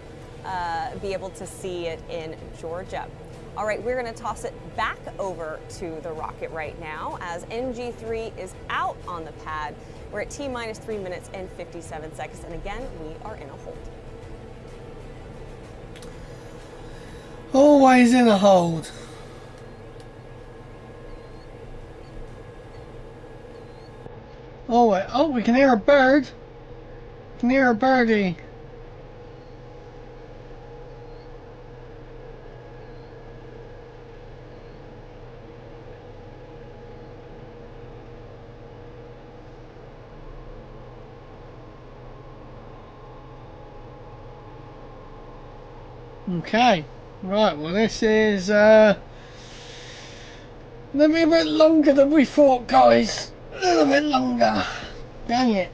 be able to see it in Georgia. All right, we're going to toss it back over to the rocket right now as NG3 is out on the pad. We're at T-minus 3 minutes and 57 seconds. And again, we are in a hold. Always in a hold. Oh, wait. Oh, we can hear a bird. We can hear a birdie. Okay. Right, well this is gonna be a bit longer than we thought, guys. A little bit longer. Dang it.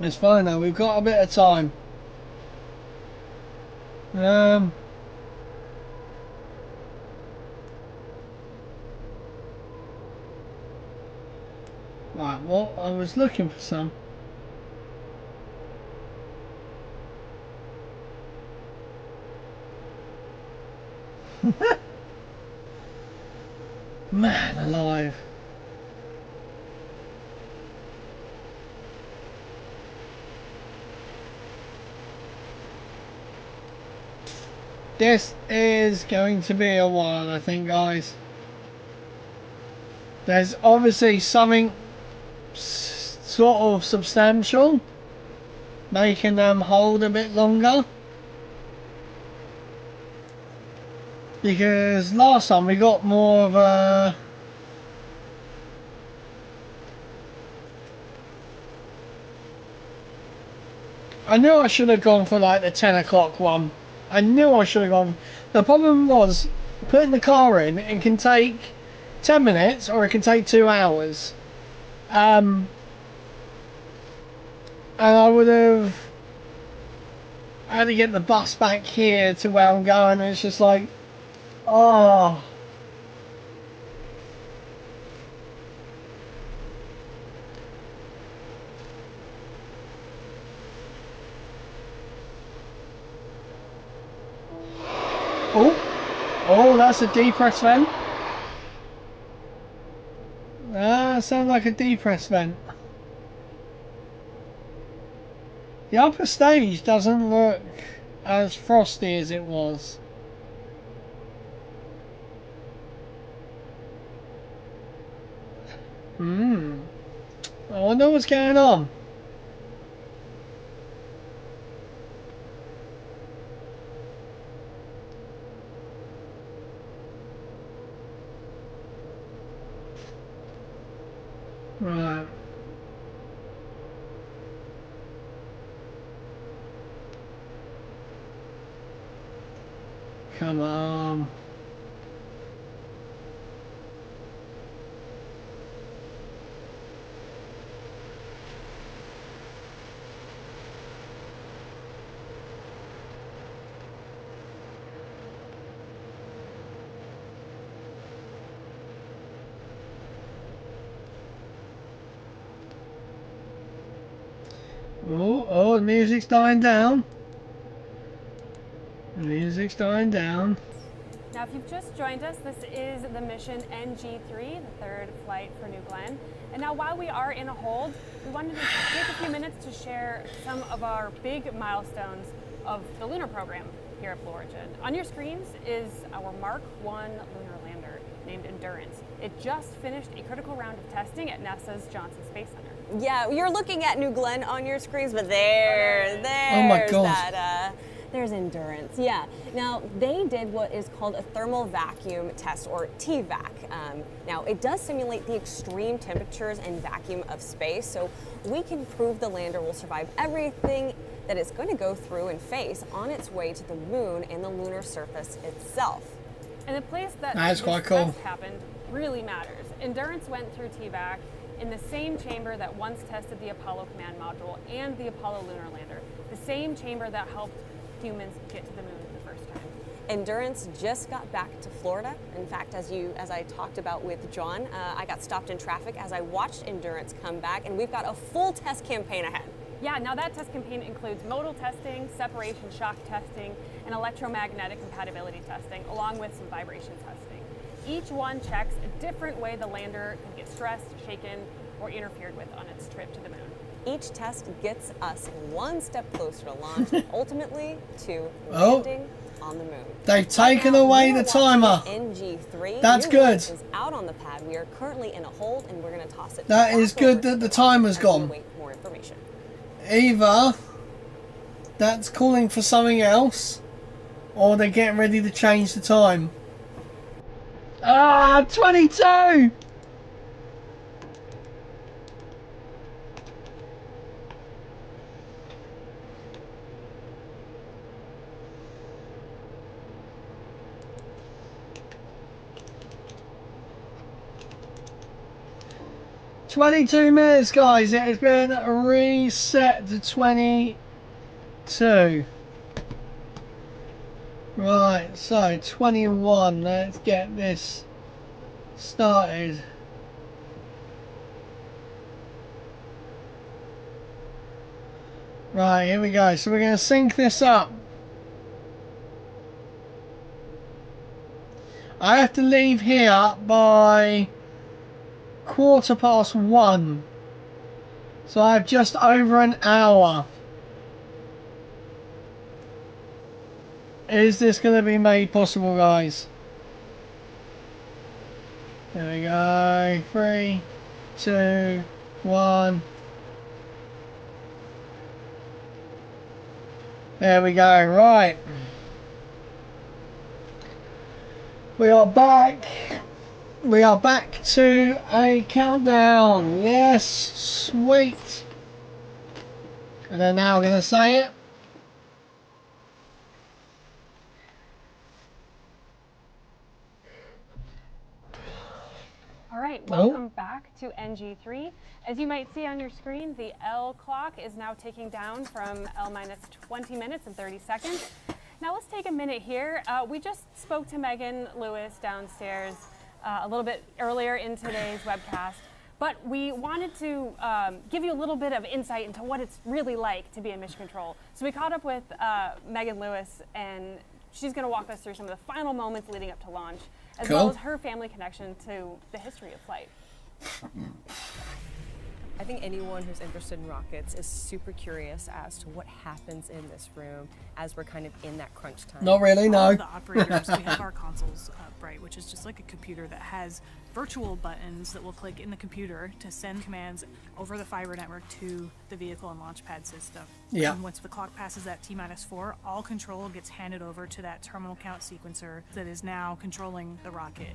It's fine though, we've got a bit of time. Right, well, I was looking for some. Man alive. This is going to be a while, I think, guys. There's obviously something sort of substantial making them hold a bit longer. Because last time we got more of a... I knew I should have gone for like the 10 o'clock one. I knew I should have gone. The problem was putting the car in, it can take 10 minutes or it can take 2 hours. And I would have had to get the bus back here to where I'm going, and it's just like, oh. Oh, that's a depress vent. Ah, sounds like a depress vent. The upper stage doesn't look as frosty as it was. I wonder what's going on. Right. Come on. Oh, the music's dying down. The music's dying down. Now, if you've just joined us, this is the mission NG3, the third flight for New Glenn. And now, while we are in a hold, we wanted to take a few minutes to share some of our big milestones of the lunar program here at Blue Origin. On your screens is our Mark 1 lunar lander named Endurance. It just finished a critical round of testing at NASA's Johnson Space Center. Yeah, you're looking at New Glenn on your screens, but there's oh my God. There's Endurance, yeah. Now, they did what is called a thermal vacuum test, or TVAC. Now, it does simulate the extreme temperatures and vacuum of space, so we can prove the lander will survive everything that it's going to go through and face on its way to the moon and the lunar surface itself. And the place that That's quite cool. test happened really matters. Endurance went through TVAC in the same chamber that once tested the Apollo command module and the Apollo lunar lander, the same chamber that helped humans get to the moon the first time. Endurance just got back to Florida. In fact, as I talked about with John, I got stopped in traffic as I watched Endurance come back, and we've got a full test campaign ahead. Yeah, now that test campaign includes modal testing, separation shock testing, and electromagnetic compatibility testing, along with some vibration testing. Each one checks a different way the lander can get stressed, shaken, or interfered with on its trip to the moon. Each test gets us one step closer to launch, and ultimately to landing on the moon. They've taken away the timer. NG3. That's good. Is out on the pad. We are currently in a hold, and we're going to toss it. That is good that the timer's gone. Wait for more information. Either that's calling for something else, or they're getting ready to change the time. Ah, 22! "22 minutes, guys. It has been reset to 22. Right, so 21. Let's get this started. Right, here we go. So we're going to sync this up. I have to leave here by 1:15. So I have just over an hour. Is this going to be made possible, guys? There we go. 3, 2, 1. There we go. Right. We are back. We are back to a countdown. Yes, sweet. And then now we're going to say it. All right, welcome back to NG3. As you might see on your screen, the L clock is now ticking down from L minus 20 minutes and 30 seconds. Now let's take a minute here. We just spoke to Megan Lewis downstairs a little bit earlier in today's webcast, but we wanted to give you a little bit of insight into what it's really like to be in mission control. So we caught up with Megan Lewis, and she's going to walk us through some of the final moments leading up to launch, as well as her family connection to the history of flight. I think anyone who's interested in rockets is super curious as to what happens in this room as we're kind of in that crunch time. Not really, no. All of the operators, we have our consoles bright, which is just like a computer that has virtual buttons that will click in the computer to send commands over the fiber network to the vehicle and launch pad system. Yeah. And once the clock passes that T-4, all control gets handed over to that terminal count sequencer that is now controlling the rocket.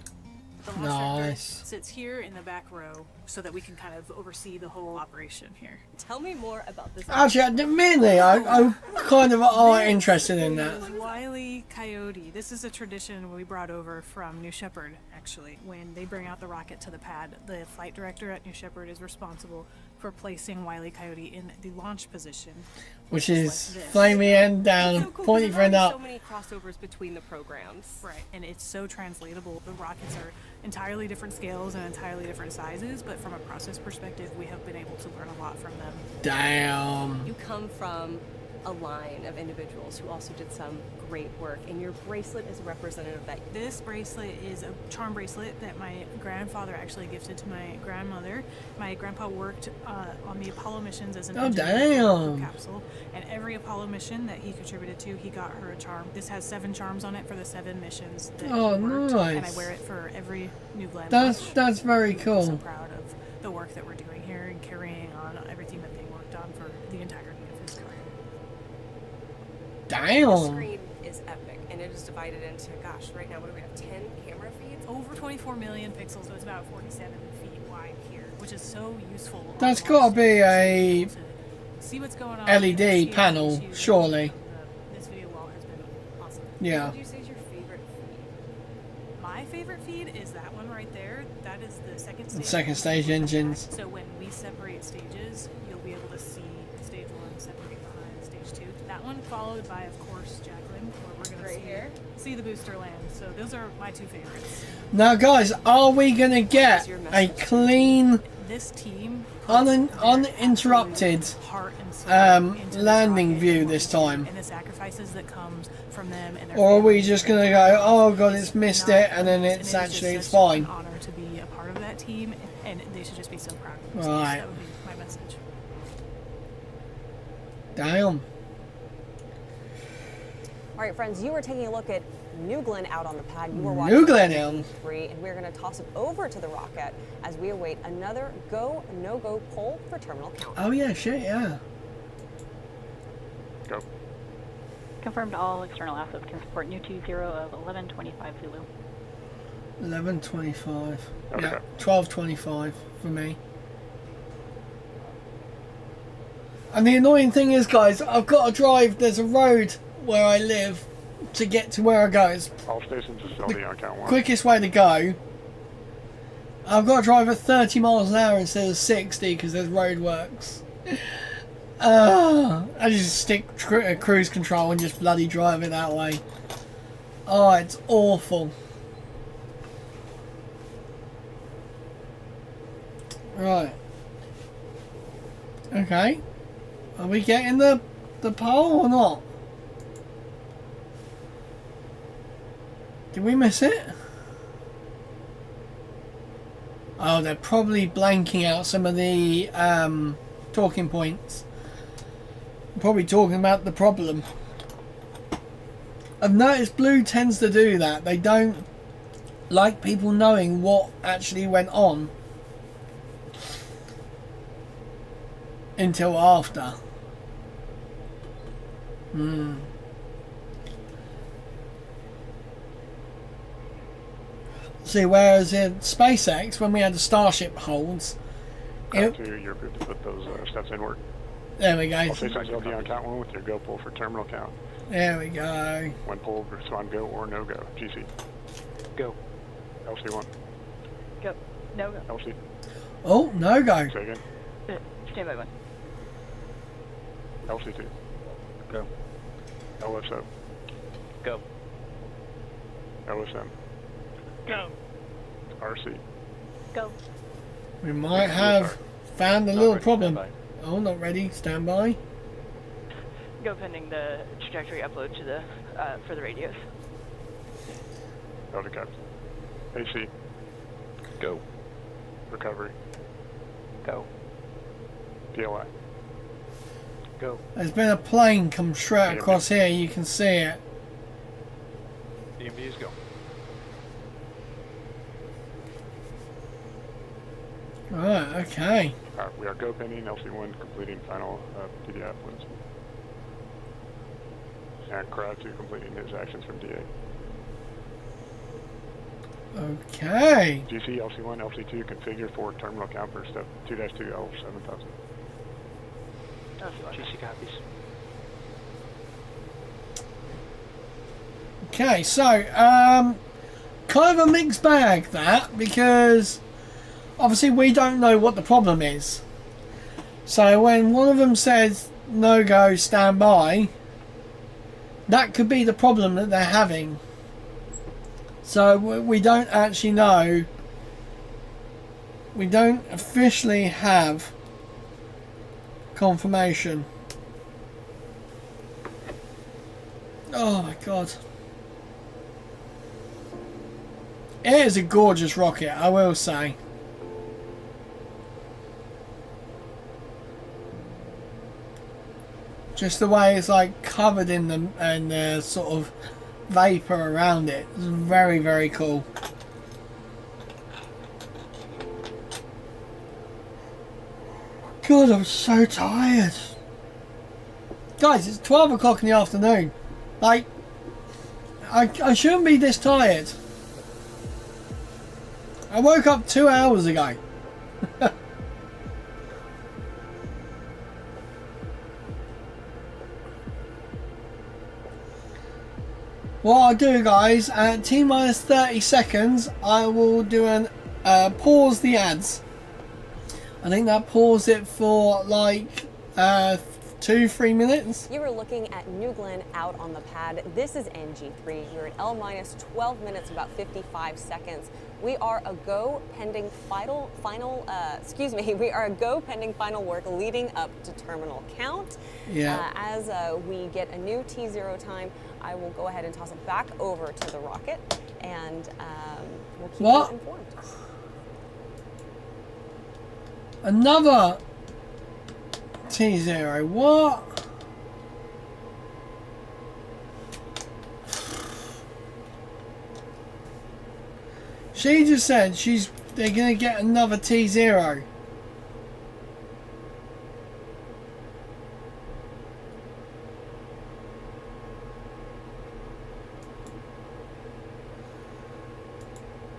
The launch director sits here in the back row so that we can kind of oversee the whole operation here. Tell me more about this. Actually, mainly, I'm kind of interested in that. Wile E. Coyote. This is a tradition we brought over from New Shepard, actually. When they bring out the rocket to the pad, the flight director at New Shepard is responsible for placing Wile E. Coyote in the launch position. Which is flame the end down and point your friend up. So many crossovers between the programs. Right, and it's so translatable. The rockets are entirely different scales and entirely different sizes, but from a process perspective, we have been able to learn a lot from them. Damn. You come from a line of individuals who also did some great work, and your bracelet is representative of that. This bracelet is a charm bracelet that my grandfather actually gifted to my grandmother. My grandpa worked on the Apollo missions as an engineer for the capsule, and every Apollo mission that he contributed to, he got her a charm. This has 7 charms on it for the 7 missions that he worked, nice. and I wear it for every New Glenn. That's very cool. I'm so proud of the work that we're doing here and carrying. carrying on everything that they worked on for the entirety of his career. 「 All right, welcome back to NG3. As you might see on your screen, the L clock is now ticking down from L minus 20 minutes and 30 seconds. Now let's take a minute here. We just spoke to Megan Lewis, and she is going to walk us through some of the final moments leading up to launch, as well as her family connection to the history of flight. Actually, mainly, I'm kind of interested in that. The Damn. screen is epic, and it is divided into, gosh, right now, what do we have, 10 camera feeds? Over 24 million pixels, so it's about 47 feet wide here, which is so useful. That's got to be a See what's going on. LED panel, surely. This video wall has been awesome. Yeah. What would you say is your favorite feed? My favorite feed is that one right there. That is the second stage. Second stage engines. So when we separate stages, you'll be able to see stage 1 separate behind stage 2. That one followed by, of course, Jacqueline, where we're going to see the booster land. So those are my two favorites. Now, guys, are we going to get a clean, This team uninterrupted landing view this time? and the sacrifices that comes from them and their Or are we just going to go, oh god, it's missed it, and then it's such fine? an honor to be a part of that team, and they should just be so proud of themselves. Right. That would be my message. Damn. All right, friends, you were taking a look at New Glenn out on the pad. You were New watching Glenn three, and we're going to toss it over to the rocket as we await another go, no-go poll for terminal count. Oh yeah, shit, yeah. Go. Confirmed all external assets can support new T0 of 1125 Zulu. 11:25. Okay. Yeah, 12:25 for me. And the annoying thing is, guys, I've got to drive. There's a road where I live to get to where I go. It's All stations facility on count 1. quickest way to go. I've got to drive at 30 miles an hour instead of 60 because there's roadworks. I just stick cruise control and just bloody drive it that way. Oh, it's awful. Right. Okay. Are we getting the pole or not? Did we miss it? Oh, they're probably blanking out some of the talking points. Probably talking about the problem. I've noticed Blue tends to do that. They don't like people knowing what actually went on until after. See, whereas in SpaceX, when we had the Starship holds, Count 2, you're good to put those steps in work. there we go. All stations will be on count 1 with your go pull for terminal count. There we go. When pulled, respond go or no go. GC. Go. LC1. Go. No go. LC. Oh, no go. Say again. Stand by one. LC2. Go. LSO. Go. LSM. Go. RC. Go. We might have found a little problem. Oh, not ready. Stand by. Go pending the trajectory upload to the for the radios. Delta Caps. AC. Go. Recovery. Go. DLI. Go. There's been a plane come straight across here. You can see it. EMDs go. Right, okay. We are go pending LC1 completing final PDI uploads. And Crowd 2 completing his actions from DA. Okay. GC LC1, LC2 configure for terminal count for step 2-2 L7000. GC copies. Okay, so, kind of a mixed bag that, because obviously we don't know what the problem is. So when one of them says no go, stand by, that could be the problem that they're having. So we don't actually know. We don't officially have confirmation. Oh my god. It is a gorgeous rocket, I will say. Just the way it's like covered in the sort of vapor around it. It's very, very cool. God, I'm so tired. Guys, it's 12 o'clock in the afternoon. Like, I shouldn't be this tired. I woke up 2 hours ago. What I'll do, guys, at T-minus 30 seconds, I will do an pause the ads. I think that paused it for like 2-3 minutes. You were looking at New Glenn out on the pad. This is NG3. We're at L minus 12 minutes, about 55 seconds. We are a go pending we are a go pending final work leading up to terminal count. Yeah. As we get a new T0 time, I will go ahead and toss it back over to the rocket, and we'll keep you informed. Another T0. What? She just said they're gonna get another T0.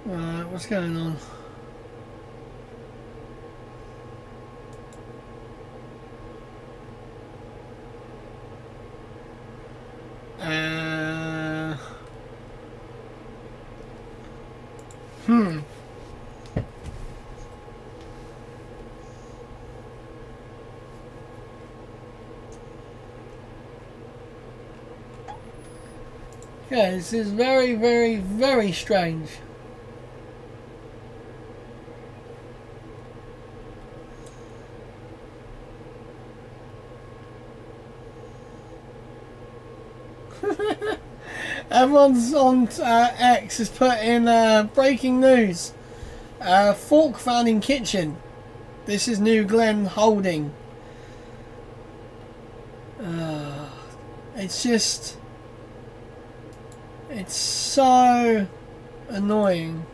Right, what's going on? Yeah, this is very, very, very strange. Everyone's on X has put in breaking news. Fork found in kitchen. This is New Glenn holding. It's just... It's so annoying.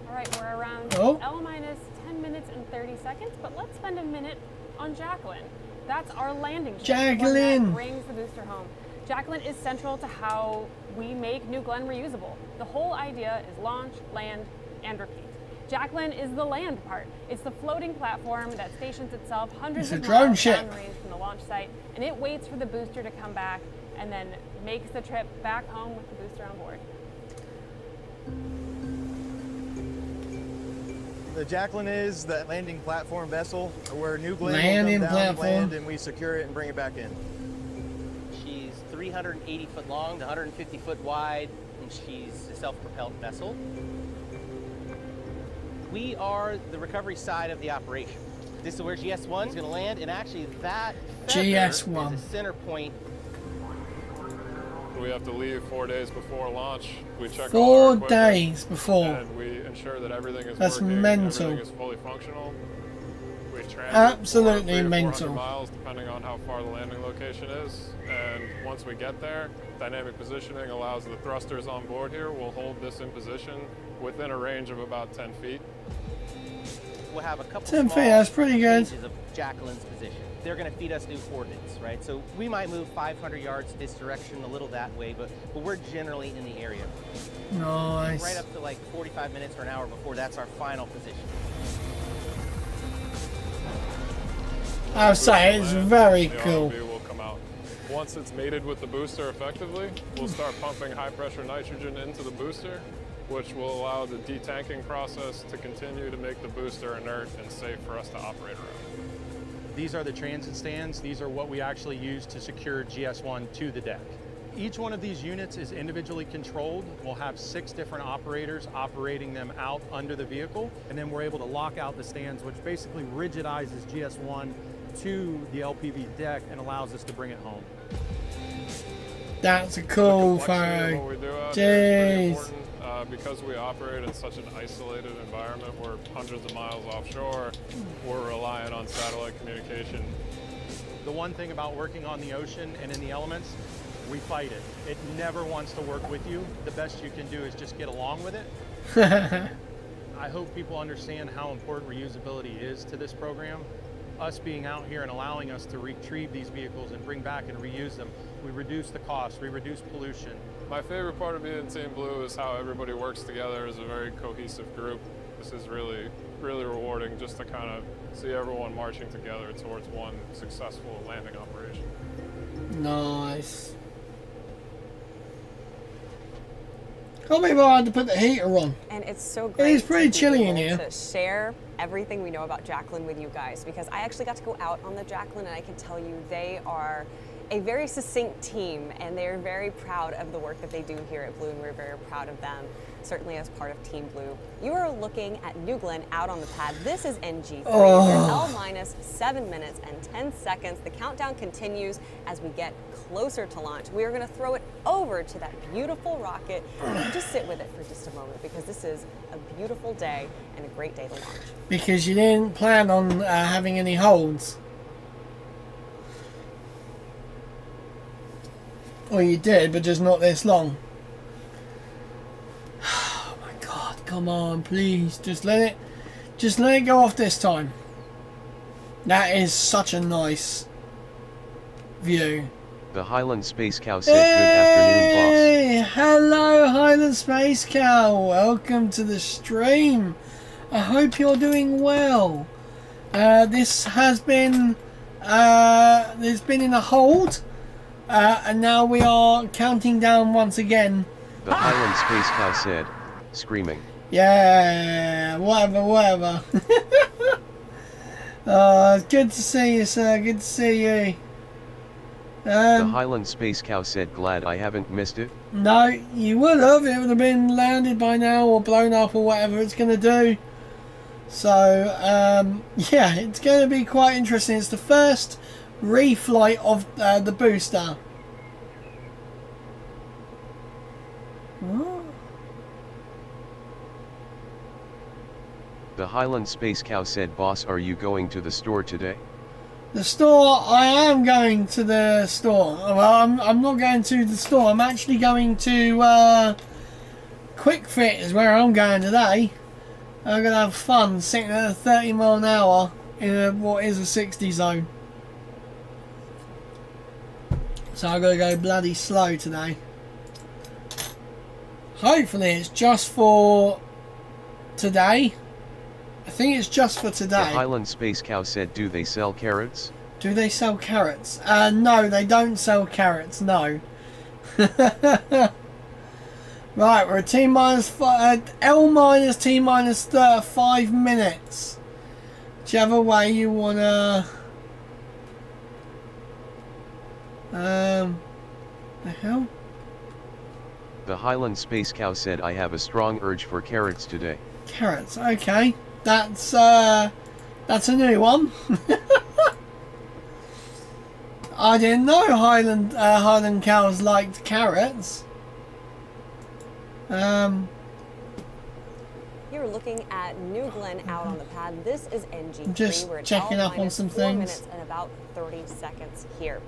Alright, we're around L minus 10 minutes and 30 seconds, but let's spend a minute on Jacqueline. That's our landing ship. Jacqueline! That brings the booster home. Jacqueline is central to how we make New Glenn reusable. The whole idea is launch, land, and repeat. Jacqueline is the land part. It's the floating platform that stations itself hundreds of miles downrange from the launch site, and it waits for the booster to come back and then makes the trip back home with the booster on board. The Jacqueline is the landing platform vessel where New Glenn landing will come down, platform, land, and we secure it and bring it back in. She's 380 foot long, 150 foot wide, and she's a self-propelled vessel. We are the recovery side of the operation. This is where GS1 is going to land, and actually that GS1 is a center point. We have to leave 4 days before launch. We check 4 days before. And we ensure that everything is That's working, mental. everything is fully functional. We transit Absolutely 300 to 400 mental. miles, depending on how far the landing location is. And once we get there, dynamic positioning allows the thrusters on board here will hold this in position within a range of about 10 feet. We'll have a couple 10 feet, small that's pretty good. changes of Jacqueline's position. They're going to feed us new coordinates, right? So we might move 500 yards this direction, a little that way, but we're generally in the area. Nice. Right up to like 45 minutes or an hour before that's our final position. I would say it's very The cool. ROV will come out. Once it's mated with the booster effectively, we'll start pumping high pressure nitrogen into the booster, which will allow the detanking process to continue to make the booster inert and safe for us to operate around. These are the transit stands. These are what we actually use to secure GS1 to the deck. Each one of these units is individually controlled. We'll have 6 different operators operating them out under the vehicle, and then we're able to lock out the stands, which basically rigidizes GS1 to the LPV deck and allows us to bring it home. That's a cool Complexity of photo. what we do out here is pretty Jeez. important. Because we operate in such an isolated environment, we're hundreds of miles offshore, we're relying on satellite communication. The one thing about working on the ocean and in the elements, we fight it. It never wants to work with you. The best you can do is just get along with it. I hope people understand how important reusability is to this program. Us being out here and allowing us to retrieve these vehicles and bring back and reuse them, we reduce the cost, we reduce pollution. My favorite part of being Team Blue is how everybody works together as a very cohesive group. This is really, really rewarding just to kind of see everyone marching together towards one successful landing operation. Nice. Can't believe I had to put the heater on. And it's so great. It's pretty to be chilly in able here. To share everything we know about Jacqueline with you guys, because I actually got to go out on the Jacqueline, and I can tell you they are a very succinct team, and they're very proud of the work that they do here at Blue, and we're very proud of them, certainly as part of Team Blue. You are looking at New Glenn out on the pad. This is NG3. We're L minus 7 minutes and 10 seconds. The countdown continues as we get closer to launch. We are going to throw it over to that beautiful rocket. And just sit with it for just a moment, because this is a beautiful day and a great day to launch. Because you didn't plan on having any holds. Or you did, but just not this long. Oh my god, come on, please. Just let it go off this time. That is such a nice view. The Highland Space Cow said, "Good afternoon, boss." Hey, hello Highland Space Cow. Welcome to the stream. I hope you're doing well. This has been there's been in a hold. And now we are counting down once again. The Highland Space Cow said, screaming. Yeah, whatever. It's good to see you, sir. Good to see you. The Highland Space Cow said, "Glad I haven't missed it." No, you would have. It would have been landed by now or blown up or whatever it's going to do. So, yeah, it's going to be quite interesting. It's the first reflight of the booster. The Highland Space Cow said, "Boss, are you going to the store today?" The store, I am going to the store. Well, I'm not going to the store. I'm actually going to Quick Fit is where I'm going today. I'm going to have fun sitting at a 30 mile an hour in what is a 60 zone. So I'm going to go bloody slow today. Hopefully it's just for today. I think it's just for today. The Highland Space Cow said, "Do they sell carrots?" Do they sell carrots? No, they don't sell carrots, no. Right, we're at T minus L minus T minus 5 minutes. Whichever way you wanna. The hell? The Highland Space Cow said, "I have a strong urge for carrots today." Carrots, okay. That's a new one. I didn't know Highland cows liked carrots. You're looking at New Glenn out on the pad. This is NG3. Just We're at checking L up on some 4 things. minutes and about 30 seconds here.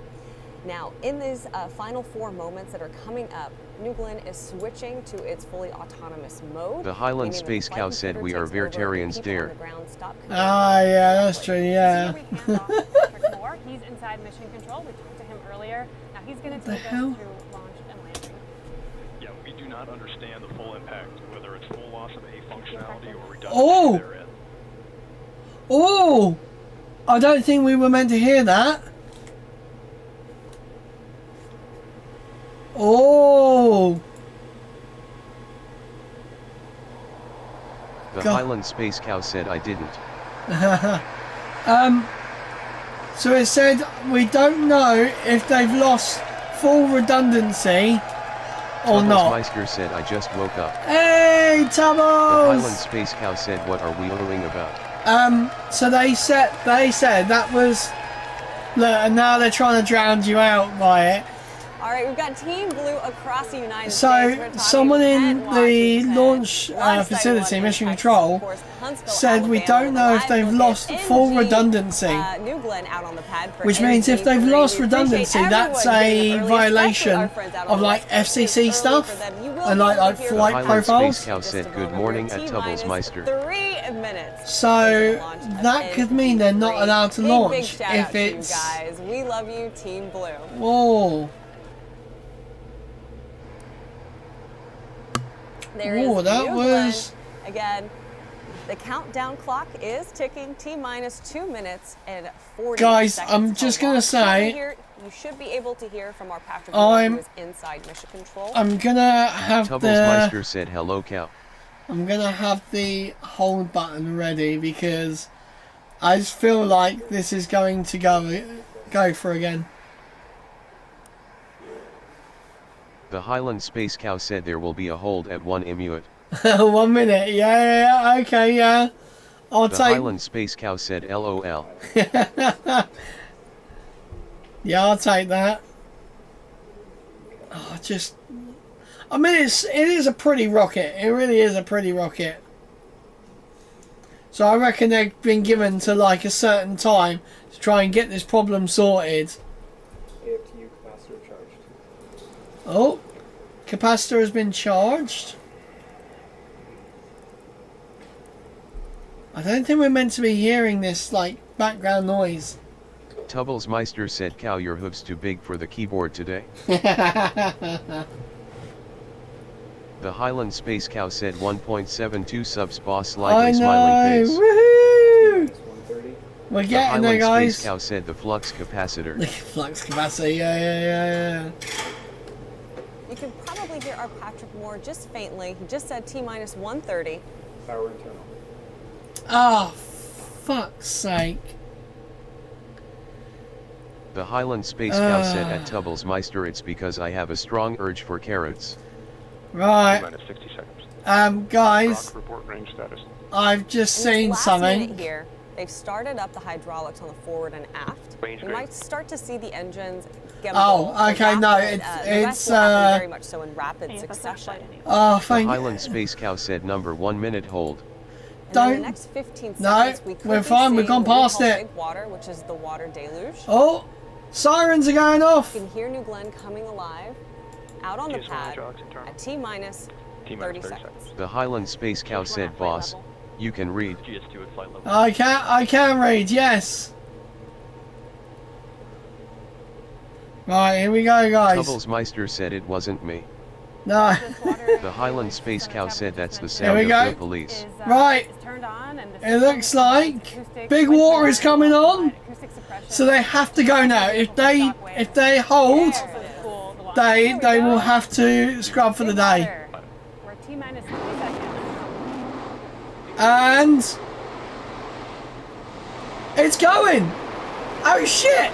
Now, in these final 4 moments that are coming up, New Glenn is switching to its fully autonomous mode. The Highland meaning that Space the Cow flight said, computer "We are takes over and vegetarians, people on dear." the ground stop Ah, yeah, that's true, yeah. Patrick Moore, he's inside mission control. We talked to him earlier. Now he's going to take us through launch and landing. Yeah, we do not understand the full impact, whether it's full loss of A functionality or reduction Oh! therein. Oh! I don't think we were meant to hear that. Oh! The God. Highland Space Cow said, "I didn't." So it said we don't know if they've lost full redundancy or not? Meister said, I just woke up. Hey, The Highland Tubbles! Space Cow said, what are we oohing about? So they said that was, look, and now they're trying to drown you out by it. All right, we've got Team Blue across the United States. So We're talking someone in Kent, the Washington, launch Limestone, facility, one Mission in Control, Texas, of course, Huntsville, said we Alabama, don't know if live they've look lost at full NG, redundancy. New Glenn out on the pad for Which means if they've NG3. lost We appreciate redundancy, that's everyone being a early, violation especially our friends out on of the like West Coast. It's FCC early stuff for them. You will and be like able to hear The flight Highland profiles. Space Cow said, good morning at Tubbles Meister. 3 minutes. So that could mean they're not allowed to Big launch shout out if to you it's. guys. We love you, Team Blue. Whoa. There is Whoa, that New was. Glenn. Again, the countdown clock is ticking. T-minus 2 minutes and 40 Guys, seconds. I'm just gonna say. You should be able to hear from our Patrick I'm- who is inside Mission Control. I'm gonna have Tubbles the. Meister said, hello cow. I'm gonna have the hold button ready because I just feel like this is going to go for again. The Highland Space Cow said there will be a hold at 1 Inuit. 1 minute, yeah, okay, yeah. I'll The take. Highland Space Cow said, LOL. Yeah, I'll take that. Oh, just. I mean, it is a pretty rocket. It really is a pretty rocket. So I reckon they've been given to like a certain time to try and get this problem sorted. AFTU capacitor charged. Oh, capacitor has been charged. I don't think we're meant to be hearing this like background noise. Tubbles Meister said, cow, your hoof's too big for the keyboard today. The Highland Space Cow said 1.72 subs boss I slightly smiling know. face. Woohoo! We're The getting there, Highland guys. Space Cow said the flux capacitor. The flux capacitor, yeah. You can probably hear our Patrick Moore just faintly. He just said T-minus 130. Power internal. Oh, fuck's sake. The Highland Space Cow said at Tubbles Meister, it's because I have a strong urge for carrots. Right. T-minus 60 seconds. Guys, Rock report range status. I've just In this seen last something. minute here, they've started up the hydraulics on the forward and aft. Range We grade. might start to see the engines get Oh, okay, no, the it's rest will happen very much so in rapid succession. Oh, The thank you. Highland Space Cow said number 1 minute hold. And in Don't. the next 15 No, seconds, we could we're be fine, we've seeing gone what we past call it. Big water, which is the water deluge. Oh, sirens are going off. You can hear New Glenn coming alive out on the pad at T-minus 30 seconds. The Highland Space Cow said, boss, you can read. GS2 at flight level. I can read, yes. Right, here we go, guys. Tubbles Meister said it wasn't me. No. The Highland Space Cow said that's the Here we sound go. of the police. Right. It looks like big water is coming on. So they have to go now. If they hold, they will have to scrub for the day. We're T-minus 3 seconds. And it's going. Oh shit!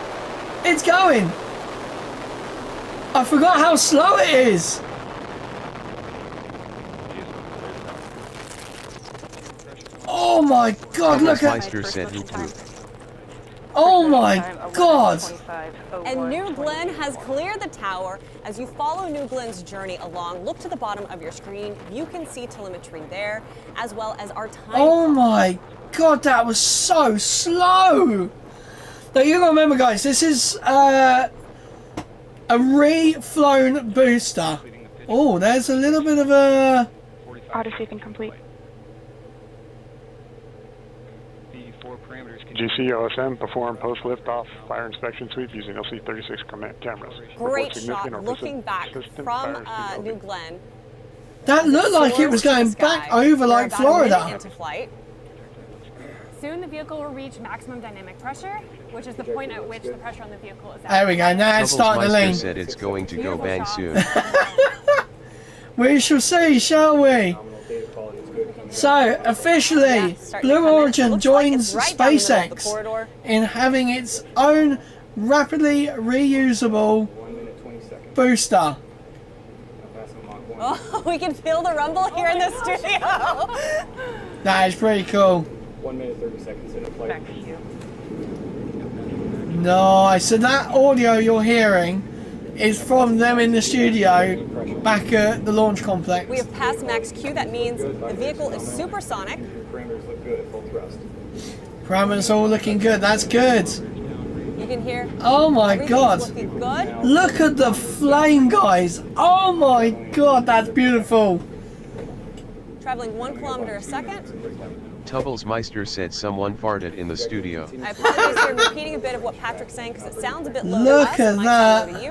It's going. I forgot how slow it is. Oh my god, look at. Meister said hoop hoop. Oh my god. And New Glenn has cleared the tower. As you follow New Glenn's journey along, look to the bottom of your screen. You can see telemetry there, as well as our time. Oh my god, that was so slow. Now you gotta remember, guys, this is a re-flown booster. Oh, there's a little bit of a. Auto sweeping complete. GC OSM perform post liftoff fire inspection sweep using LC-36 cameras. Great Report significant shot or looking back persistent from fires to New Glenn. That looked like it was going back over like Florida. Into flight. Soon the vehicle will reach maximum dynamic pressure, which is the point at which the pressure on the vehicle is at. There we go, now it's starting to Meister lean. said it's going to go bang soon. We shall see, shall we? So, officially, Blue Origin joins SpaceX in having its own rapidly reusable booster. Oh, we can feel the rumble here in the studio. That is pretty cool. 1 minute 30 seconds into flight. Back to you. Nice. So that audio you're hearing is from them in the studio back at the launch complex. We have passed max Q. That means the vehicle is supersonic. Parameters look good at full thrust. Parameters all looking good. That's good. You can hear. Oh my everything's god. looking good. Look at the flame, guys. Oh my god, that's beautiful. Traveling 1 kilometer a second. Tubbles Meister said someone farted in the studio. I apologize for repeating a bit of what Patrick's saying because it sounds a bit low Look to us. at It might sound that. low to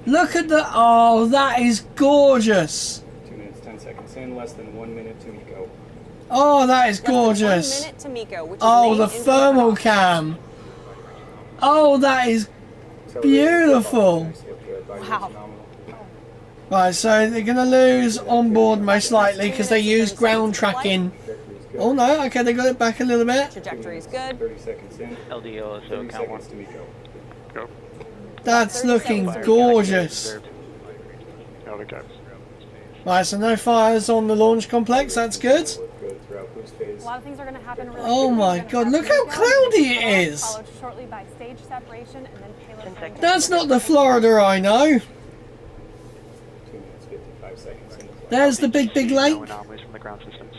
you. Look at the, oh, that is gorgeous. 2 minutes 10 seconds in, less than 1 minute to Miko. Oh, that is Less than gorgeous. 1 minute to Miko, which is Oh, main the engine thermal cutoff. cam. Oh, that is beautiful. Wow. Right, so they're going to lose on board most likely because they used ground tracking. Oh no, okay, they got it back a little bit. Trajectory is good. 30 seconds in. LDO, so count 1 to Miko. Go. That's looking gorgeous. Okay. Right, so no fires on the launch complex, that's good. A lot of things are going to happen really Oh quickly. my We're gonna god, have look how countdown, cloudy it is. Followed shortly by stage separation and then payload. That's not the Florida I know. 2 minutes 55 seconds in. There's the big lake. No anomalies from the ground systems.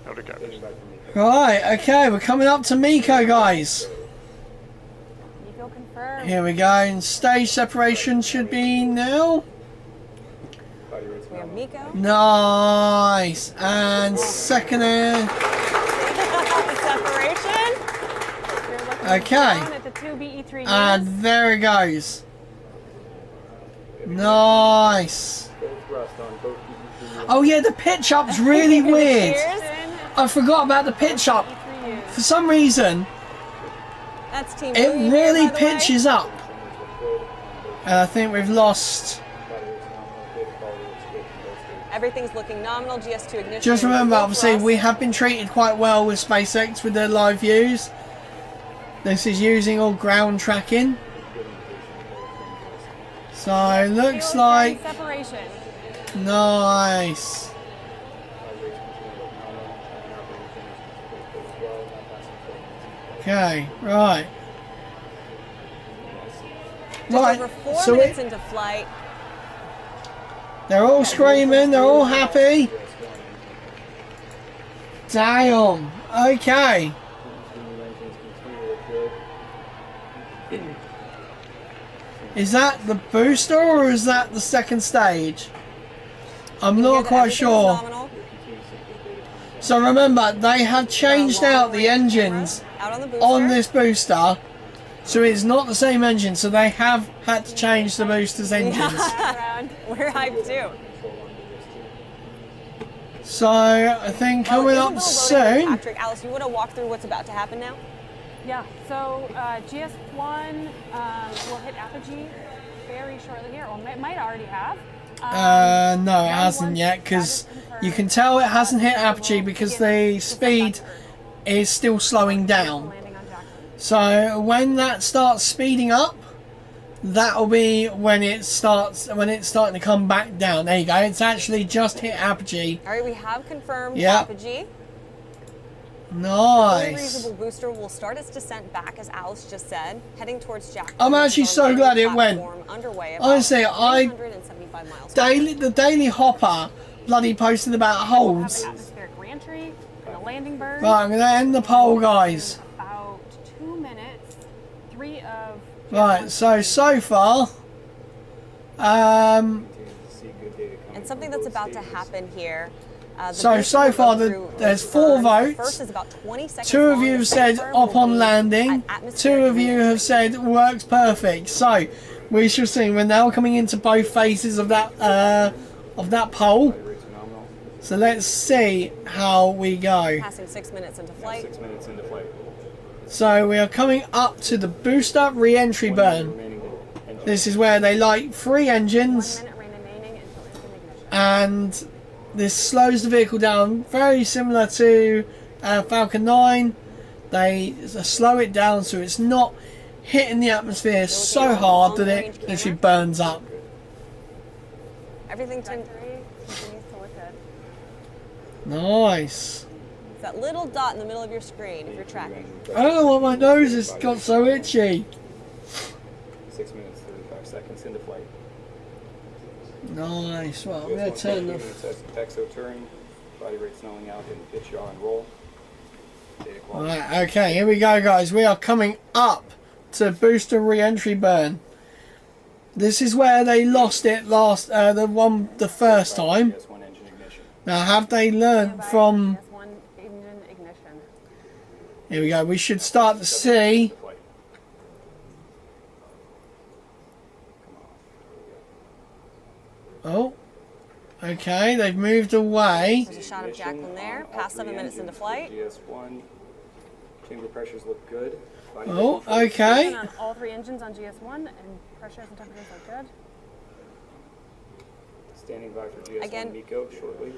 Okay. Right, okay, we're coming up to Miko, guys. Miko confirmed. Here we go, and stage separation should be now. We have Miko. Nice. And second air. Separation. Okay. At the 2 BE3 And there it goes. Nice. Oh yeah, the pitch up's really weird. I forgot about the pitch up. For some reason, That's Team it Blue really here, by the way. pitches up. And I think we've lost. Everything's looking nominal. GS2 ignition. Just in remember, full obviously, thrust. we have been treated quite well with SpaceX with their live views. This is using all ground tracking. So it looks like separation. nice. Okay, right. Just Right, over 4 so minutes into flight. they're all screaming, they're all happy. Damn. Okay. Is that the booster or is that the second stage? I'm not quite sure. So remember, they have changed out the engines on this booster. So it's not the same engine, so they have had to change the booster's engines. We're hyped too. So I think coming up soon. Patrick, Alice, you want to walk through what's about to happen now? Yeah, so GS1 will hit apogee very shortly here, or it might already have. No, it hasn't yet, because you can tell it hasn't hit apogee because the speed is still slowing down. So when that starts speeding up, that'll be when it's starting to come back down. There you go. It's actually just hit apogee. All right, we have confirmed Yep. apogee. Nice. The reusable booster will start its descent back, as Alice just said, heading towards Jack. I'm actually so glad it went. Underway Honestly, I 375 miles. the Daily Hopper bloody posted about holds. Atmospheric reentry and a landing burn. Right, I'm gonna end the poll, guys. About 2 minutes. 3 of. Right, so far, And something that's about to happen here. so far there's 4 votes. First is about 20 seconds 2 of long. you The have said second up will on be landing. at 2 atmospheric of you have said works perfect. So we shall see. We're now coming into both phases of that poll. So let's see how we go. Passing 6 minutes into flight. 6 minutes into flight. So we are coming up to the booster re-entry burn. This is where they light 3 engines, and this slows the vehicle down, very similar to Falcon 9. They slow it down so it's not hitting the atmosphere so hard that it literally burns up. Everything continues to look good. Nice. It's that little dot in the middle of your screen if you're tracking. I don't know why my nose has got so itchy. 6 minutes, 35 seconds into flight. Nice. Well, I'm going to turn the... Exo turn, body rate snelling out, and pitch, yaw, and roll. Right, okay, here we go, guys. We are coming up to booster re-entry burn. This is where they lost it the first time. Now, have they learned from... Here we go. We should start to see... Oh, okay, they've moved away. There's a shot of Jacqueline there, past 7 minutes into flight. GS1, chamber pressures look good. Oh, okay. On all 3 engines on GS1, and pressures and temperatures look good. Standing by for GS1 Again. Miko shortly.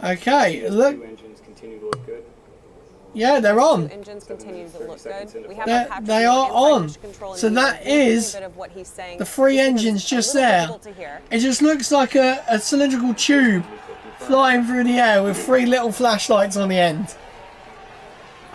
Okay, GS2 look. engines continue to look good. Yeah, they're on. Engines continue to look good. We have They are on. So that is the 3 engines just there. It just looks like a cylindrical tube flying through the air with 3 little flashlights on the end.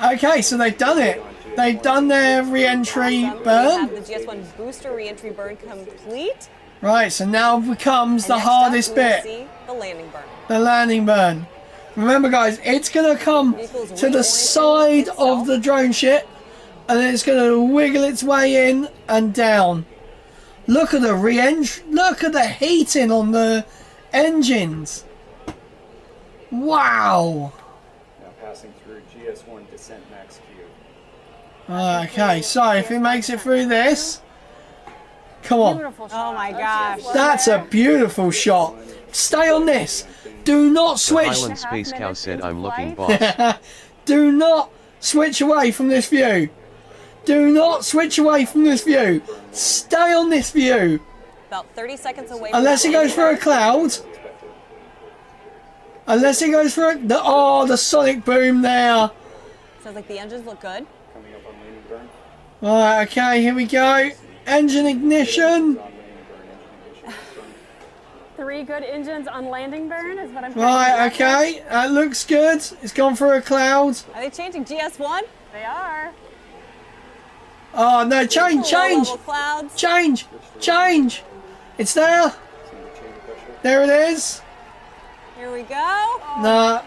Okay, so they've done it. They've done their re-entry burn. We have the GS1 booster re-entry burn complete. Right, so now becomes the hardest bit. See the landing burn. The landing burn. Remember, guys, it's going to come to the side of the drone ship, and then it's going to wiggle its way in and down. Look at the re-entry. Look at the heating on the engines. Wow. Now passing through GS1 descent max Q. Okay, so if it makes it through this, come on. Oh my gosh. That's a beautiful shot. Stay on this. Do not The switch. Highland Space Cow said, I'm looking, boss. Do not switch away from this view. Do not switch away from this view. Stay on this view. About 30 seconds away. Unless it goes through a cloud. Unless it goes through the sonic boom there. Sounds like the engines look good. Coming up on landing burn. Right, okay, here we go. Engine ignition. 3 good engines on landing burn is what I'm Right, okay. That looks good. It's gone through a cloud. Are they changing GS1? They are. Oh, no, change. Change. It's there. There it is. Here we go. No,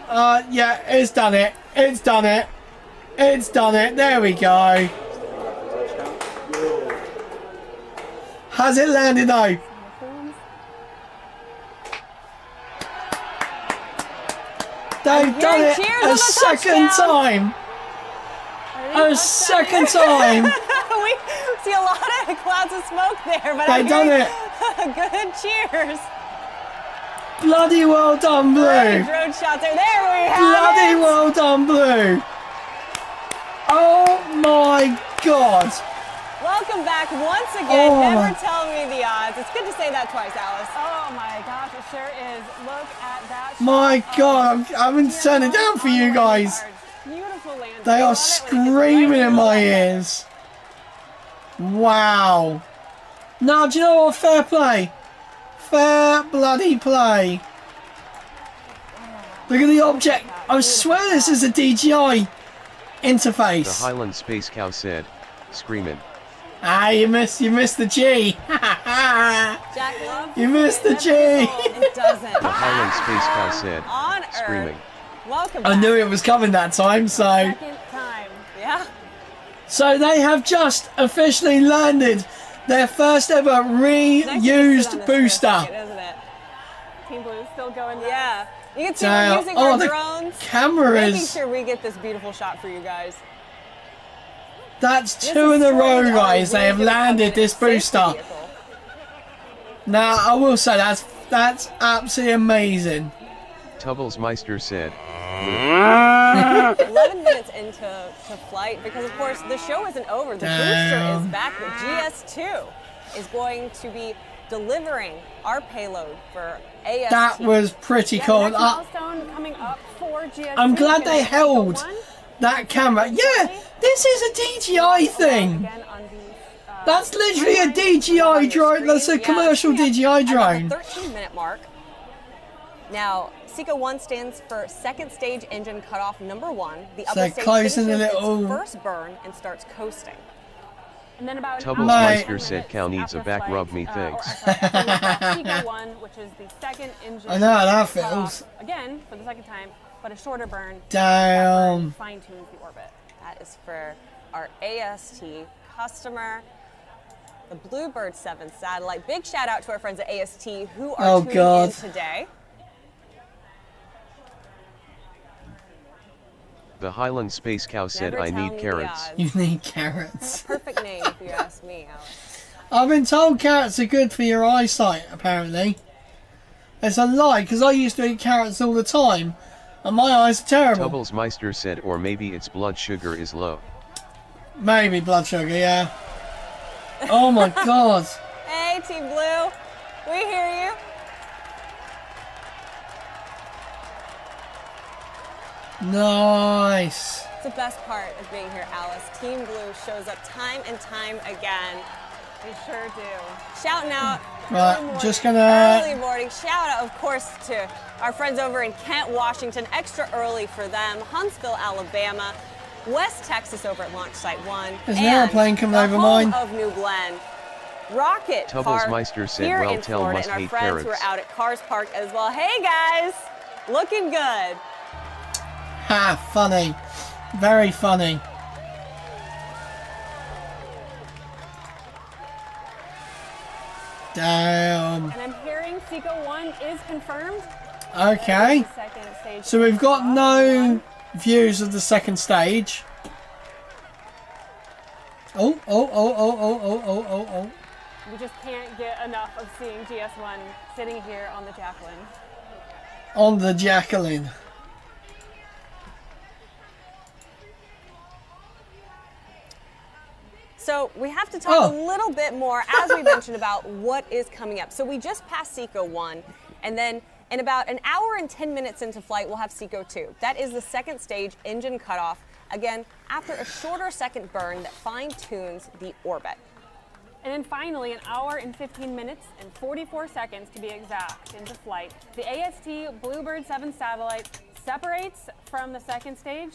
yeah, it's done it. It's done it. It's done it. There we go. Has it landed though? They've done it a second time. A second time. We see a lot of clouds of smoke there, but They've done it. Good cheers. Bloody well done, Blue. Drone shots are there. We have Bloody it. well done, Blue. Oh my God. Welcome back once again. Oh. Never tell me the odds. It's good to say that twice, Alice. Oh my gosh, it sure is. Look at that shot. My God, I'm having to turn it down for you guys. Beautiful landing. They are screaming in my ears. Wow. Now, do you know what? Fair play. Fair bloody play. Look at the object. I swear this is a DJI The interface. Highland Space Cow said, screaming. Ah, you missed the G. Jacqueline? You missed the G. It doesn't. The Highland Space Cow said, On Earth. screaming. Welcome back. I knew it was coming that time, so. Second time. Yeah. So they have just officially landed their first ever reused booster. Isn't it? Team Blue is still going. Yeah. You can see So, we're using our the drones. cameras. Making sure we get this beautiful shot for you guys. That's 2 in a row, guys. They have landed this booster. Now, I will say that's absolutely amazing. Tubbles Meister said, 11 minutes into flight, because of course the show isn't over. The booster is back. The GS2 is going to be delivering our payload for AST. That was pretty cool. Milestone coming up for GS2. I'm glad they held that camera. Yeah, this is a DJI thing. That's literally a DJI drone. That's a commercial DJI drone. At the 13-minute mark. Now, Seco 1 stands for second stage engine cutoff number 1. The upper stage closing finishes a little its first burn and starts coasting. And then about Tubbles Meister said Cal needs a back rub, me thanks. Seco 1, which is the second engine. I know how that cutoff, feels. Again, for the second time, but a shorter burn. Damn. Fine tunes the orbit. That is for our AST customer, the Bluebird 7 satellite. Big shout out to our friends at AST who are tuning in today. The Highland Space Cow said, Never I tell need me the carrots. odds. You need carrots. Perfect name if you ask me, Alice. I've been told carrots are good for your eyesight, apparently. It's a lie, because I used to eat carrots all the time, and my eyes are terrible. Tubbles Meister said, or maybe its blood sugar is low. Maybe blood sugar, yeah. Oh my god. Hey, Team Blue. We hear you. Nice. It's the best part of being here, Alice. Team Blue shows up time and time again. They sure do. Shouting out Right, just gonna... early morning. Shout out, of course, to our friends over in Kent, Washington. Extra early for them. Huntsville, Alabama. West Texas over at Launch Site 1. There's an and airplane coming the over home mine. of New Glen. Rocket Tubbles Park Meister said, here well, in tell Florida, must and our hate friends who are carrots. out at Cars Park as well. Hey guys, looking good. Ha, funny. Very funny. Damn. And I'm hearing Seco 1 is confirmed. Okay. Second stage. So we've got no views of the second stage. Oh, oh, oh, oh, oh, oh, oh, oh, oh. We just can't get enough of seeing GS1 sitting here on the Jacqueline. On the Jacqueline. So we have to talk a little bit more, as we mentioned, about what is coming up. So we just passed Seco 1, and then in about an hour and 10 minutes into flight, we'll have Seco 2. That is the second stage engine cutoff, again, after a shorter second burn that fine-tunes the orbit. And then finally, an hour and 15 minutes and 44 seconds to be exact into flight, the AST Bluebird 7 satellite separates from the second stage,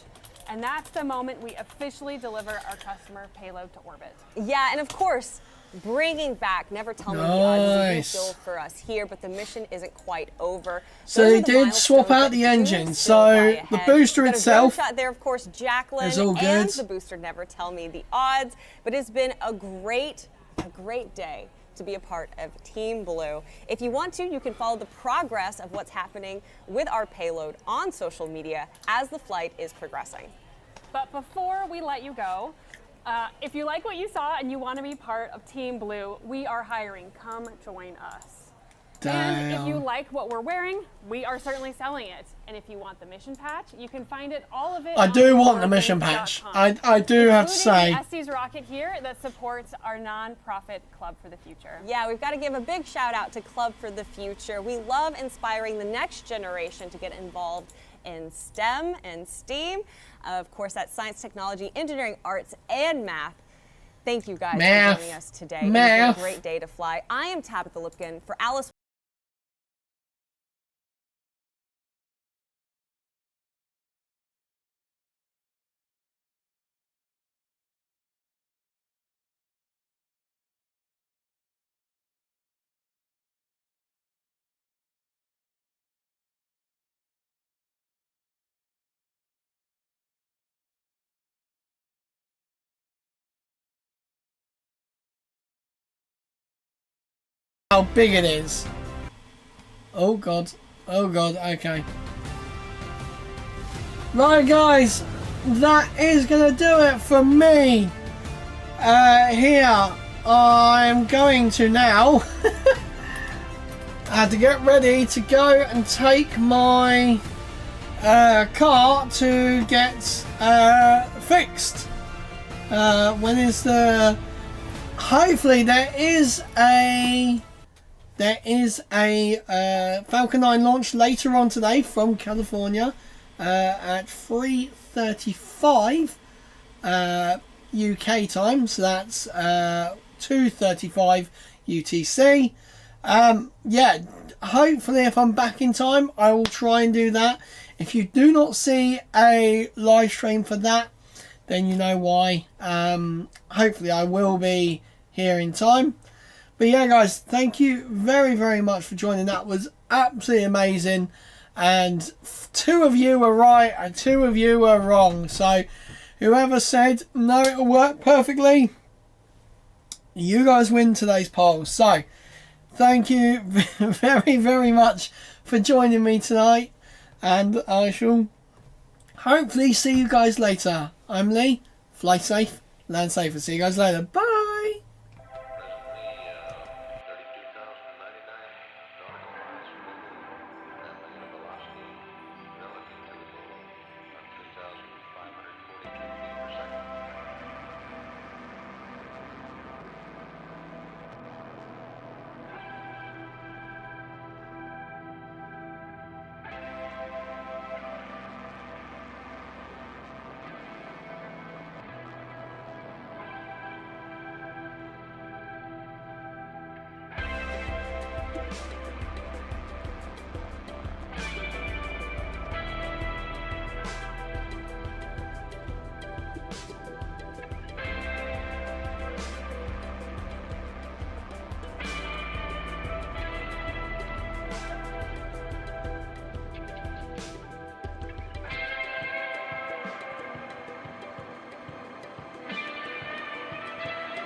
and that's the moment we officially deliver our customer payload to orbit. Yeah, and of course, bringing back Never Tell Me the Odds is a big deal for us here, but the mission isn't quite over. So they did swap out the engine. So the booster itself shot there, of course, Jacqueline is all and good. the booster Never Tell Me the Odds. But it's been a great day to be a part of Team Blue. If you want to, you can follow the progress of what's happening with our payload on social media as the flight is progressing. But before we let you go, if you like what you saw and you want to be part of Team Blue, we are hiring. Come join us. And if you like what we're wearing, we are certainly selling it. And if you want the mission patch, you can find it, all of it. I do want the mission patch. I do have to say. Estes rocket here that supports our non-profit Club for the Future. Yeah, we've got to give a big shout out to Club for the Future. We love inspiring the next generation to get involved in STEM and STEAM. Of course, that's science, technology, engineering, arts, and math. Thank you guys for joining us today. It's been a great day to fly. I am Tabitha Lipkin for Alice. How big it is. Oh god. Oh god, okay. Right guys, that is gonna do it for me. Here, I'm going to now I had to get ready to go and take my car to get fixed. When is the... Hopefully there is a Falcon 9 launch later on today from California at 3:35 UK time, so that's 2:35 UTC. Yeah, hopefully if I'm back in time, I will try and do that. If you do not see a live stream for that, then you know why. Hopefully I will be here in time. But yeah, guys, thank you very, very much for joining. That was absolutely amazing. And 2 of you were right and 2 of you were wrong. So whoever said no, it'll work perfectly, you guys win today's poll. So thank you very, very much for joining me tonight. And I shall hopefully see you guys later. I'm Lee. Fly safe, land safe, and see you guys later. Bye!